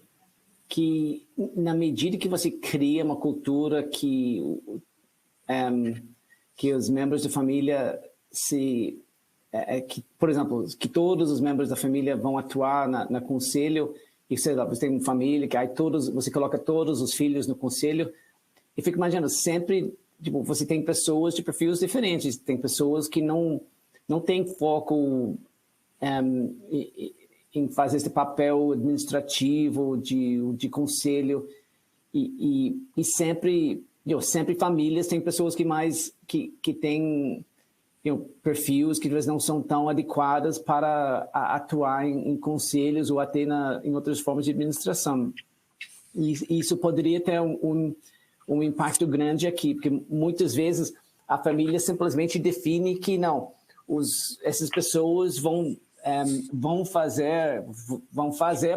Speaker 2: que, na medida que você cria uma cultura que os membros da família por exemplo, que todos os membros da família vão atuar na conselho, e sei lá, você tem uma família que aí você coloca todos os filhos no conselho, e fico imaginando, sempre tipo, você tem pessoas de perfis diferentes, tem pessoas que não têm foco em fazer esse papel administrativo de conselho, e sempre famílias têm pessoas que têm perfis que às vezes não são tão adequadas para atuar em conselhos ou até em outras formas de administração. E isso poderia ter um impacto grande aqui, porque muitas vezes a família simplesmente define que não, essas pessoas vão fazer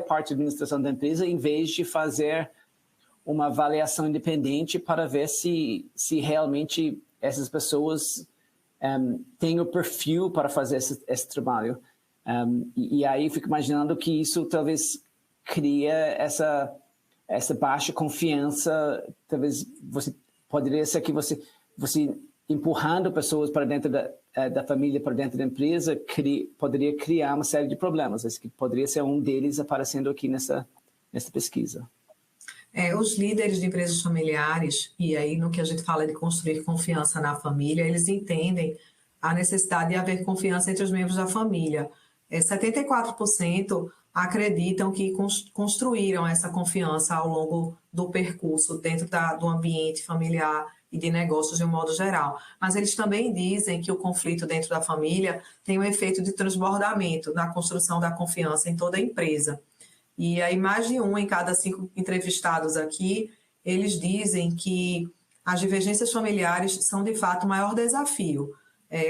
Speaker 2: parte da administração da empresa em vez de fazer uma avaliação independente para ver se realmente essas pessoas têm o perfil para fazer esse trabalho. E aí fico imaginando que isso talvez cria essa baixa confiança. Talvez poderia ser que você empurrando pessoas para dentro da família, para dentro da empresa, poderia criar uma série de problemas. Esse que poderia ser um deles aparecendo aqui nessa pesquisa.
Speaker 1: Os líderes de empresas familiares, e aí no que a gente fala de construir confiança na família, eles entendem a necessidade de haver confiança entre os membros da família. 74% acreditam que construíram essa confiança ao longo do percurso dentro do ambiente familiar e de negócios de um modo geral. Mas eles também dizem que o conflito dentro da família tem um efeito de transbordamento na construção da confiança em toda a empresa. E aí mais de 1 em cada 5 entrevistados aqui, eles dizem que as divergências familiares são de fato o maior desafio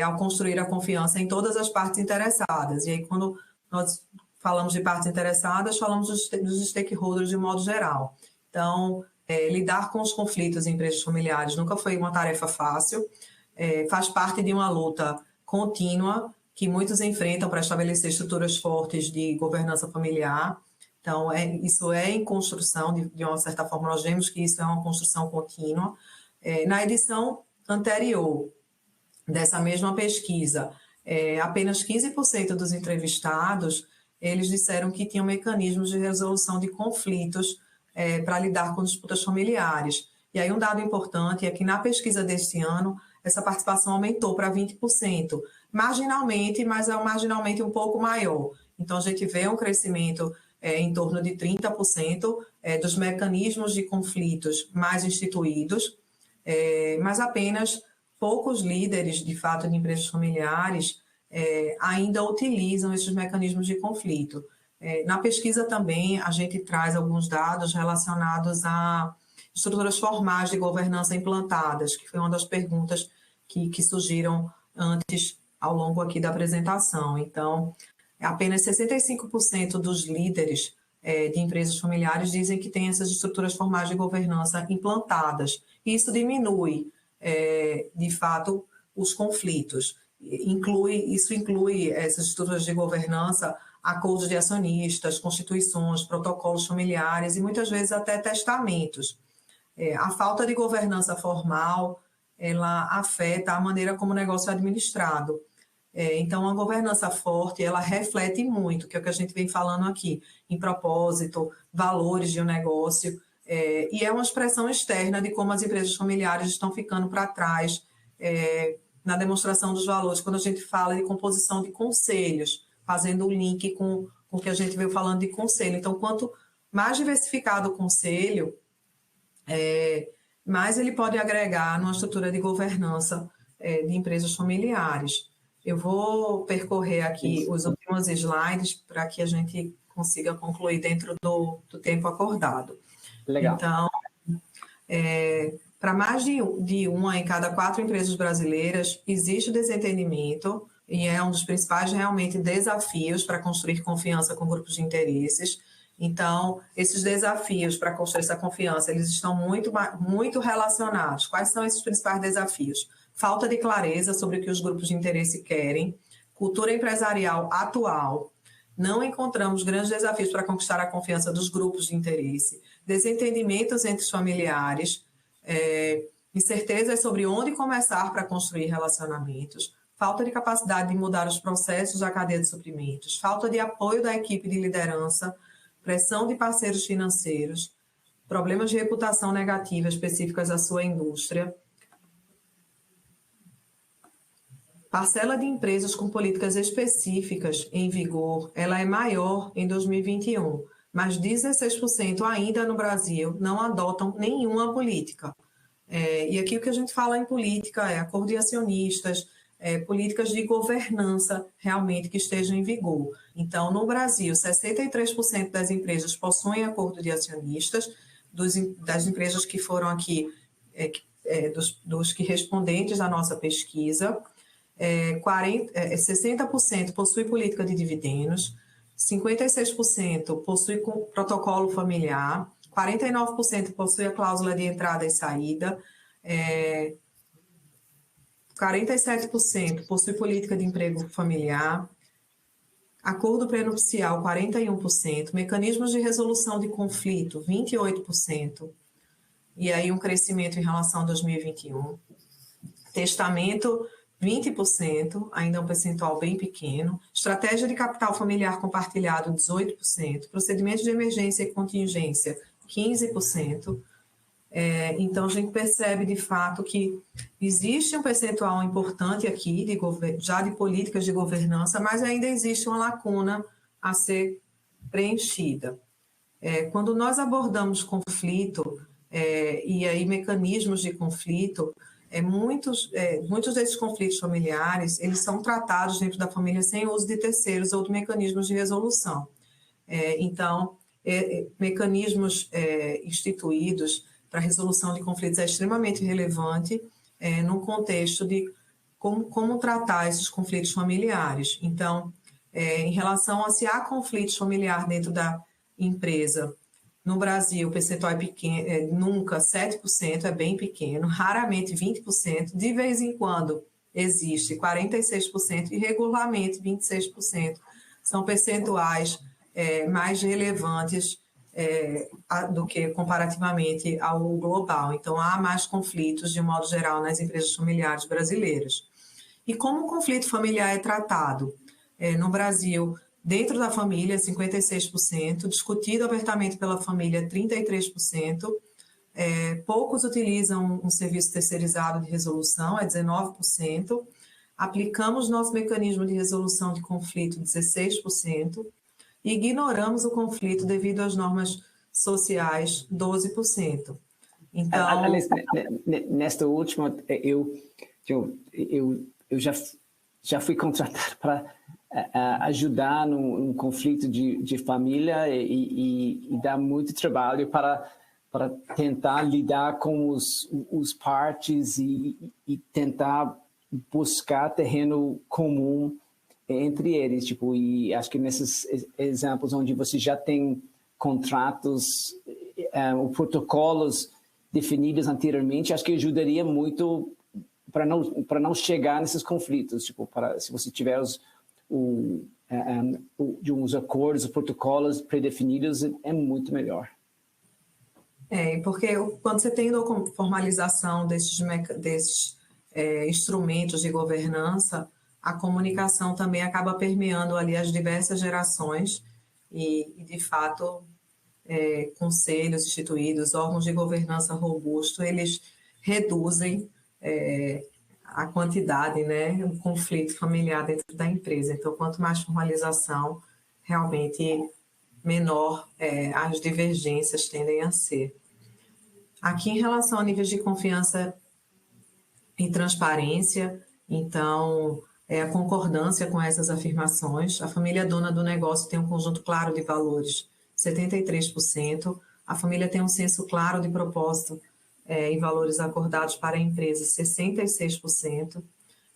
Speaker 1: ao construir a confiança em todas as partes interessadas. E aí quando nós falamos de partes interessadas, falamos dos stakeholders de modo geral. Então, lidar com os conflitos em empresas familiares nunca foi uma tarefa fácil, faz parte de uma luta contínua que muitos enfrentam para estabelecer estruturas fortes de governança familiar. Então, isso é em construção, de uma certa forma, nós vemos que isso é uma construção contínua. Na edição anterior dessa mesma pesquisa, apenas 15% dos entrevistados, eles disseram que tinham mecanismos de resolução de conflitos para lidar com disputas familiares. E aí um dado importante é que na pesquisa deste ano, essa participação aumentou para 20%, marginalmente, mas é marginalmente um pouco maior. Então, a gente vê um crescimento em torno de 30% dos mecanismos de conflitos mais instituídos, mas apenas poucos líderes, de fato, de empresas familiares ainda utilizam esses mecanismos de conflito. Na pesquisa também, a gente traz alguns dados relacionados a estruturas formais de governança implantadas, que foi uma das perguntas que surgiram antes, ao longo aqui da apresentação. Então, apenas 65% dos líderes de empresas familiares dizem que têm essas estruturas formais de governança implantadas. E isso diminui, de fato, os conflitos. Isso inclui essas estruturas de governança, acordos de acionistas, constituições, protocolos familiares e muitas vezes até testamentos. A falta de governança formal, ela afeta a maneira como o negócio é administrado. Então, a governança forte, ela reflete muito, que é o que a gente vem falando aqui, em propósito, valores de um negócio, e é uma expressão externa de como as empresas familiares estão ficando para trás na demonstração dos valores, quando a gente fala de composição de conselhos, fazendo o link com o que a gente veio falando de conselho. Então, quanto mais diversificado o conselho, mais ele pode agregar numa estrutura de governança de empresas familiares. Eu vou percorrer aqui os últimos slides para que a gente consiga concluir dentro do tempo acordado.
Speaker 2: Legal.
Speaker 1: Então, para mais de 1 em cada 4 empresas brasileiras, existe o desentendimento e é um dos principais, realmente, desafios para construir confiança com grupos de interesses. Então, esses desafios para construir essa confiança, eles estão muito relacionados. Quais são esses principais desafios? Falta de clareza sobre o que os grupos de interesse querem, cultura empresarial atual, não encontramos grandes desafios para conquistar a confiança dos grupos de interesse, desentendimentos entre os familiares, incertezas sobre onde começar para construir relacionamentos, falta de capacidade de mudar os processos da cadeia de suprimentos, falta de apoio da equipe de liderança, pressão de parceiros financeiros, problemas de reputação negativa específicas à sua indústria, parcela de empresas com políticas específicas em vigor, ela é maior em 2021, mas 16% ainda no Brasil não adotam nenhuma política. E aqui o que a gente fala em política é acordo de acionistas, políticas de governança realmente que estejam em vigor. Então, no Brasil, 63% das empresas possuem acordo de acionistas, das empresas que foram aqui, dos que respondentes à nossa pesquisa, 60% possui política de dividendos, 56% possui protocolo familiar, 49% possui a cláusula de entrada e saída, 47% possui política de emprego familiar, acordo prenupcial, 41%, mecanismos de resolução de conflito, 28%, e aí um crescimento em relação a 2021. Testamento, 20%, ainda é um percentual bem pequeno. Estratégia de capital familiar compartilhado, 18%. Procedimentos de emergência e contingência, 15%. Então, a gente percebe, de fato, que existe um percentual importante aqui, já de políticas de governança, mas ainda existe uma lacuna a ser preenchida. Quando nós abordamos conflito, e aí mecanismos de conflito, muitos desses conflitos familiares, eles são tratados dentro da família sem uso de terceiros ou de mecanismos de resolução. Então, mecanismos instituídos para a resolução de conflitos é extremamente relevante no contexto de como tratar esses conflitos familiares. Então, em relação a se há conflitos familiares dentro da empresa, no Brasil, o percentual é pequeno, nunca 7%, é bem pequeno, raramente 20%, de vez em quando existe 46% e regularmente 26%. São percentuais mais relevantes do que comparativamente ao global. Então, há mais conflitos, de um modo geral, nas empresas familiares brasileiras. E como o conflito familiar é tratado? No Brasil, dentro da família, 56%, discutido abertamente pela família, 33%, poucos utilizam um serviço terceirizado de resolução, 19%, aplicamos nosso mecanismo de resolução de conflito, 16%, e ignoramos o conflito devido às normas sociais, 12%. Então,
Speaker 2: Aliás, nesta última, eu já fui contratado para ajudar num conflito de família e dá muito trabalho para tentar lidar com os partes e tentar buscar terreno comum entre eles, tipo, e acho que nesses exemplos onde você já tem contratos, protocolos definidos anteriormente, acho que ajudaria muito para não chegar nesses conflitos, tipo, se você tiver uns acordos, protocolos predefinidos, é muito melhor.
Speaker 1: Porque quando você tem formalização desses instrumentos de governança, a comunicação também acaba permeando ali as diversas gerações e de fato, conselhos instituídos, órgãos de governança robusto, eles reduzem a quantidade, né, o conflito familiar dentro da empresa. Então, quanto mais formalização, realmente menor as divergências tendem a ser. Aqui, em relação a níveis de confiança e transparência, então, a concordância com essas afirmações. A família dona do negócio tem um conjunto claro de valores, 73%. A família tem um senso claro de propósito e valores acordados para a empresa, 66%.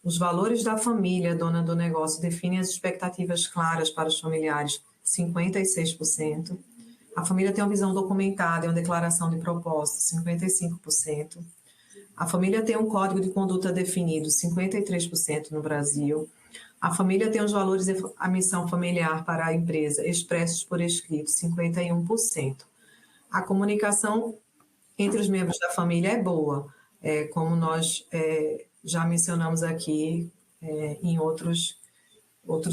Speaker 1: Os valores da família dona do negócio definem as expectativas claras para os familiares, 56%. A família tem uma visão documentada e uma declaração de propósito, 55%. A família tem um código de conduta definido, 53% no Brasil. A família tem os valores e a missão familiar para a empresa expressos por escrito, 51%. A comunicação entre os membros da família é boa, como nós já mencionamos aqui em outros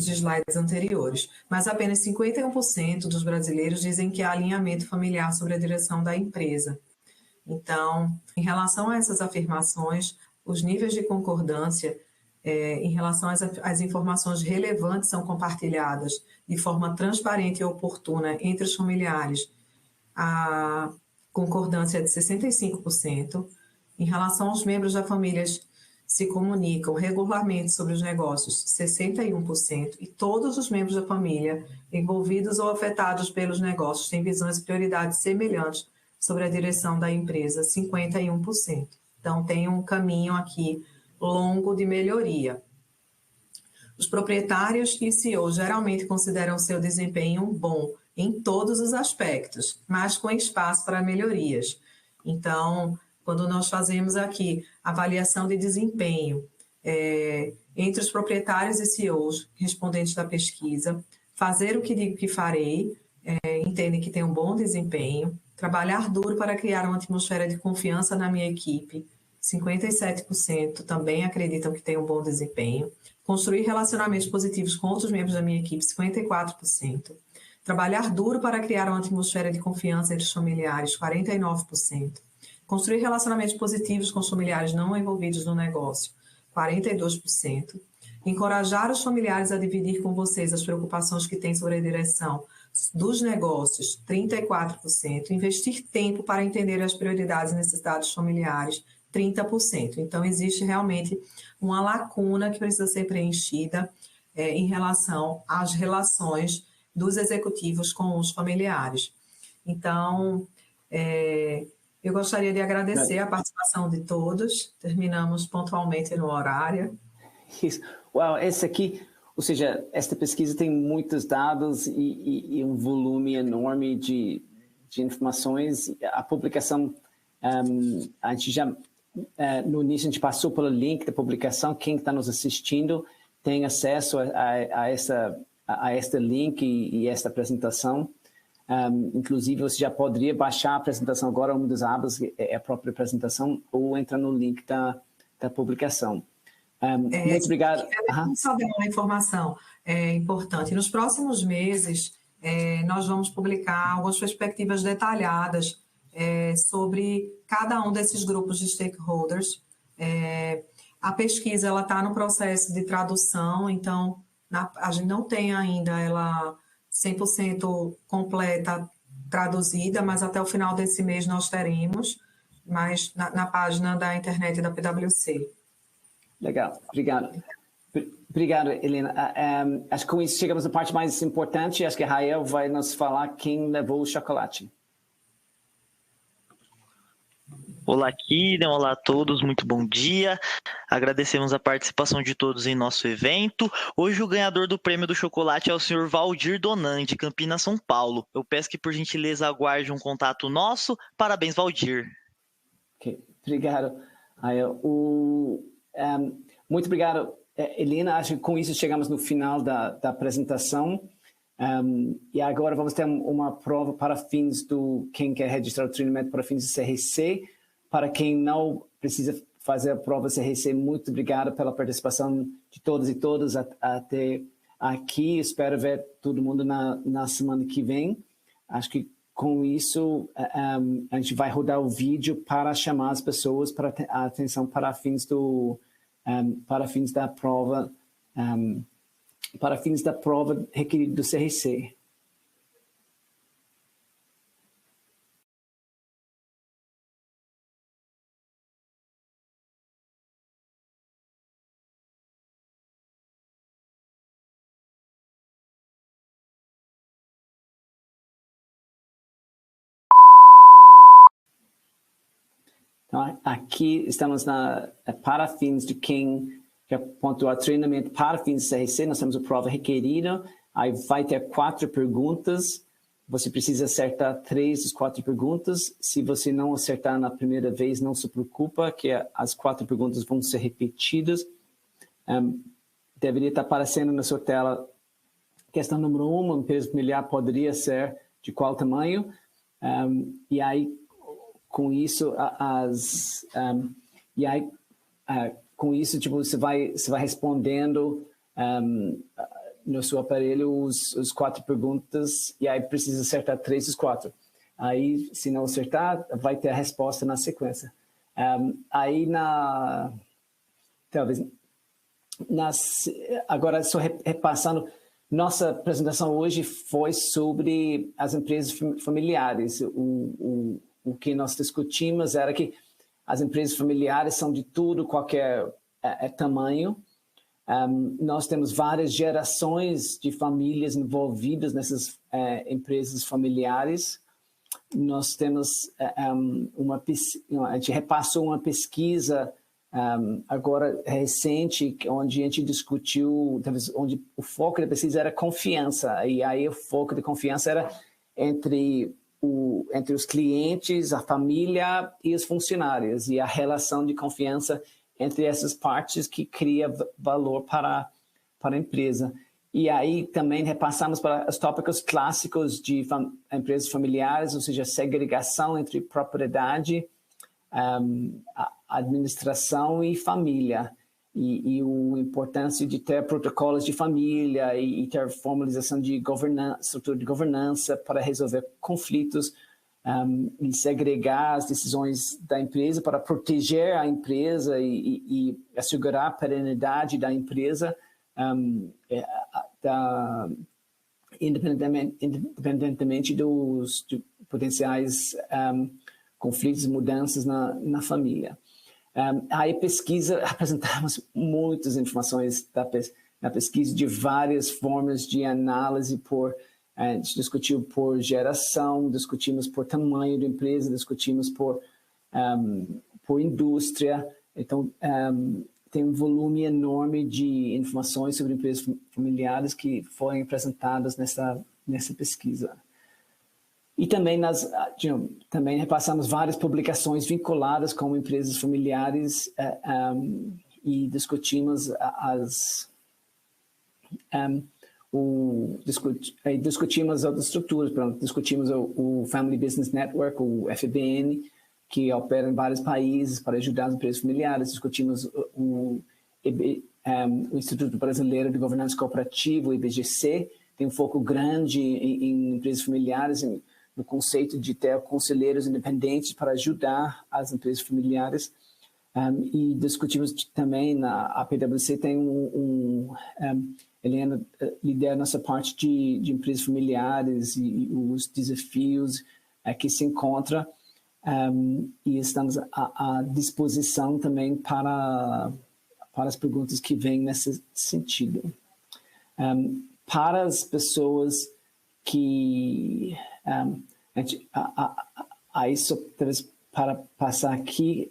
Speaker 1: slides anteriores. Mas apenas 51% dos brasileiros dizem que há alinhamento familiar sobre a direção da empresa. Então, em relação a essas afirmações, os níveis de concordância em relação às informações relevantes são compartilhadas de forma transparente e oportuna entre os familiares. A concordância é de 65%. Em relação aos membros da família se comunicam regularmente sobre os negócios, 61%, e todos os membros da família envolvidos ou afetados pelos negócios têm visões e prioridades semelhantes sobre a direção da empresa, 51%. Então, tem um caminho aqui longo de melhoria. Os proprietários e CEOs geralmente consideram seu desempenho bom em todos os aspectos, mas com espaço para melhorias. Então, quando nós fazemos aqui avaliação de desempenho entre os proprietários e CEOs respondentes da pesquisa, fazer o que digo que farei, entendem que tem um bom desempenho, trabalhar duro para criar uma atmosfera de confiança na minha equipe, 57% também acreditam que tem um bom desempenho, construir relacionamentos positivos com outros membros da minha equipe, 54%, trabalhar duro para criar uma atmosfera de confiança entre os familiares, 49%, construir relacionamentos positivos com os familiares não envolvidos no negócio, 42%, encorajar os familiares a dividir com vocês as preocupações que têm sobre a direção dos negócios, 34%, investir tempo para entender as prioridades e necessidades familiares, 30%. Então, existe realmente uma lacuna que precisa ser preenchida em relação às relações dos executivos com os familiares. Então, eu gostaria de agradecer a participação de todos. Terminamos pontualmente no horário.
Speaker 2: Isso. Uau, esse aqui, ou seja, esta pesquisa tem muitos dados e um volume enorme de informações. A publicação, a gente já, no início, a gente passou pelo link da publicação. Quem está nos assistindo tem acesso a este link e esta apresentação. Inclusive, você já poderia baixar a apresentação agora, uma das abas é a própria apresentação, ou entrar no link da publicação. Muito obrigado.
Speaker 1: Só dar uma informação importante. Nos próximos meses, nós vamos publicar algumas perspectivas detalhadas sobre cada um desses grupos de stakeholders. A pesquisa está no processo de tradução, então a gente não tem ainda ela 100% completa traduzida, mas até o final desse mês nós teremos, mas na página da internet da PwC.
Speaker 2: Legal, obrigado. Obrigado, Helena. Acho que com isso chegamos à parte mais importante. Acho que a Rael vai nos falar quem levou o chocolate.
Speaker 3: Olá, Kiden. Olá a todos, muito bom dia. Agradecemos a participação de todos em nosso evento. Hoje o ganhador do prêmio do chocolate é o senhor Valdir Donan, de Campinas, São Paulo. Eu peço que, por gentileza, aguarde um contato nosso. Parabéns, Valdir.
Speaker 2: Ok, obrigado, Rael. Muito obrigado, Helena. Acho que com isso chegamos no final da apresentação. E agora vamos ter uma prova para fins do quem quer registrar o treinamento para fins do CRC. Para quem não precisa fazer a prova CRC, muito obrigado pela participação de todos e todas até aqui. Espero ver todo mundo na semana que vem. Acho que com isso a gente vai rodar o vídeo para chamar as pessoas para a atenção para fins da prova requerida do CRC. Então, aqui estamos para fins de quem quer pontuar treinamento para fins do CRC, nós temos a prova requerida, aí vai ter 4 perguntas, você precisa acertar 3 das 4 perguntas, se você não acertar na primeira vez, não se preocupa, que as 4 perguntas vão ser repetidas. Deveria estar aparecendo na sua tela, questão número 1, uma empresa familiar poderia ser de qual tamanho, e aí, com isso, com isso, tipo, você vai respondendo no seu aparelho as 4 perguntas e aí precisa acertar 3 das 4. Aí, se não acertar, vai ter a resposta na sequência. Agora, só repassando, nossa apresentação hoje foi sobre as empresas familiares. O que nós discutimos era que as empresas familiares são de tudo, qualquer tamanho. Nós temos várias gerações de famílias envolvidas nessas empresas familiares. Nós temos a gente repassou uma pesquisa agora recente, onde a gente discutiu, talvez onde o foco da pesquisa era confiança, e aí o foco de confiança era entre os clientes, a família e os funcionários, e a relação de confiança entre essas partes que cria valor para a empresa. E aí também repassamos para os tópicos clássicos de empresas familiares, ou seja, segregação entre propriedade, administração e família, e a importância de ter protocolos de família e ter formalização de estrutura de governança para resolver conflitos, e segregar as decisões da empresa para proteger a empresa e assegurar a perenidade da empresa, independentemente dos potenciais conflitos e mudanças na família. Aí pesquisa, apresentamos muitas informações na pesquisa de várias formas de análise a gente discutiu por geração, discutimos por tamanho da empresa, discutimos por indústria. Então, tem um volume enorme de informações sobre empresas familiares que foram apresentadas nessa pesquisa. E também também repassamos várias publicações vinculadas com empresas familiares e discutimos discutimos outras estruturas. Discutimos o Family Business Network, o FBN, que opera em vários países para ajudar as empresas familiares. Discutimos o Instituto Brasileiro de Governança Cooperativa, o IBGC, tem um foco grande em empresas familiares, no conceito de ter conselheiros independentes para ajudar as empresas familiares. E discutimos também, a PwC tem Helena lidera nossa parte de empresas familiares e os desafios que se encontra, e estamos à disposição também para as perguntas que vêm nesse sentido. Para as pessoas que... aí só talvez para passar aqui,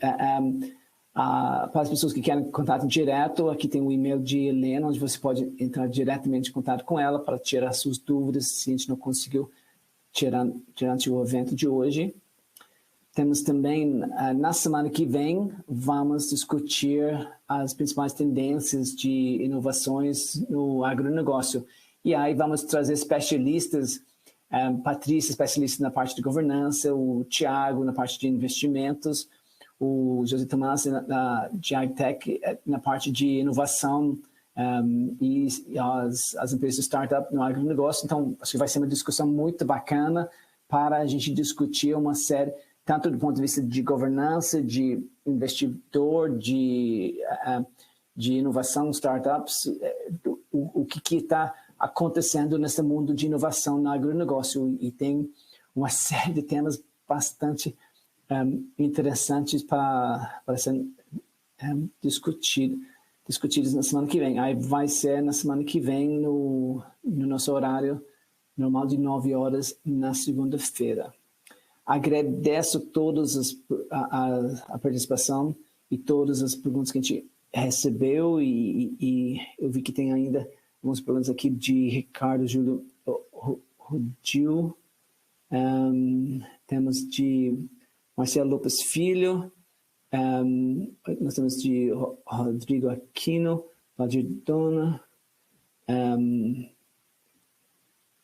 Speaker 2: para as pessoas que querem contato direto, aqui tem o e-mail de Helena, onde você pode entrar diretamente em contato com ela para tirar suas dúvidas, se a gente não conseguiu tirar durante o evento de hoje. Temos também, na semana que vem, vamos discutir as principais tendências de inovações no agronegócio. E aí vamos trazer especialistas, Patrícia, especialista na parte de governança, o Tiago, na parte de investimentos, o José Tomás, de AgTech, na parte de inovação, e as empresas de startup no agronegócio. Então, acho que vai ser uma discussão muito bacana para a gente discutir uma série, tanto do ponto de vista de governança, de investidor, de inovação, startups, o que está acontecendo nesse mundo de inovação no agronegócio. E tem uma série de temas bastante interessantes para serem discutidos na semana que vem. Aí vai ser na semana que vem, no nosso horário normal de 9 horas, na segunda-feira. Agradeço todos a participação e todas as perguntas que a gente recebeu, e eu vi que tem ainda algumas perguntas aqui de Ricardo Júlio Rodil, temos de Marcelo Lopes Filho, nós temos de Rodrigo Aquino, Valdir Dona,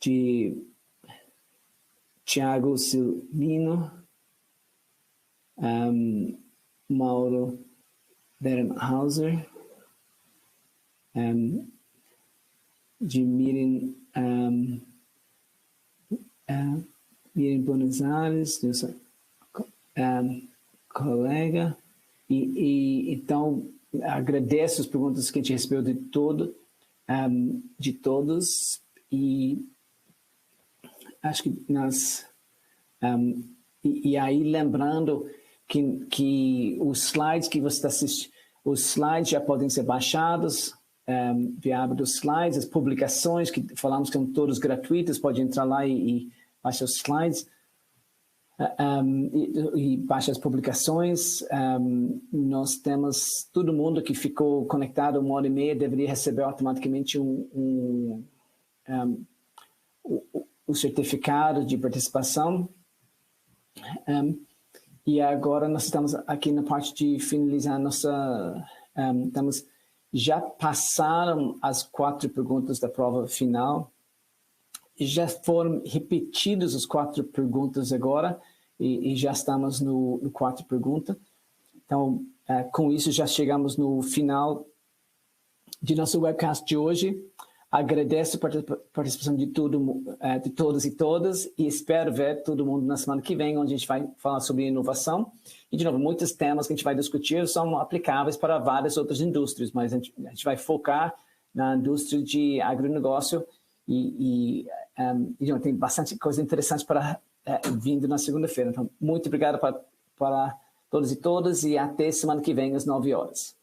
Speaker 2: de Tiago Silvino, Mauro Berenhauser, de Miriam Buenos Aires, nossa colega, e então agradeço as perguntas que a gente recebeu de todos, e acho que e aí lembrando que os slides que você está assistindo, os slides já podem ser baixados via aba dos slides, as publicações que falamos que são todas gratuitas, pode entrar lá e baixar os slides. e baixa as publicações. Nós temos todo mundo que ficou conectado 1h30 deveria receber automaticamente o certificado de participação. E agora nós estamos aqui na parte de finalizar já passaram as 4 perguntas da prova final. Já foram repetidas as 4 perguntas agora e já estamos no 4 pergunta. Então, com isso já chegamos no final de nosso webcast de hoje. Agradeço a participação de todos e todas e espero ver todo mundo na semana que vem, onde a gente vai falar sobre inovação. E, de novo, muitos temas que a gente vai discutir são aplicáveis para várias outras indústrias, mas a gente vai focar na indústria de agronegócio e tem bastante coisa interessante para vindo na segunda-feira. Então, muito obrigado para todos e todas e até semana que vem às 9 horas.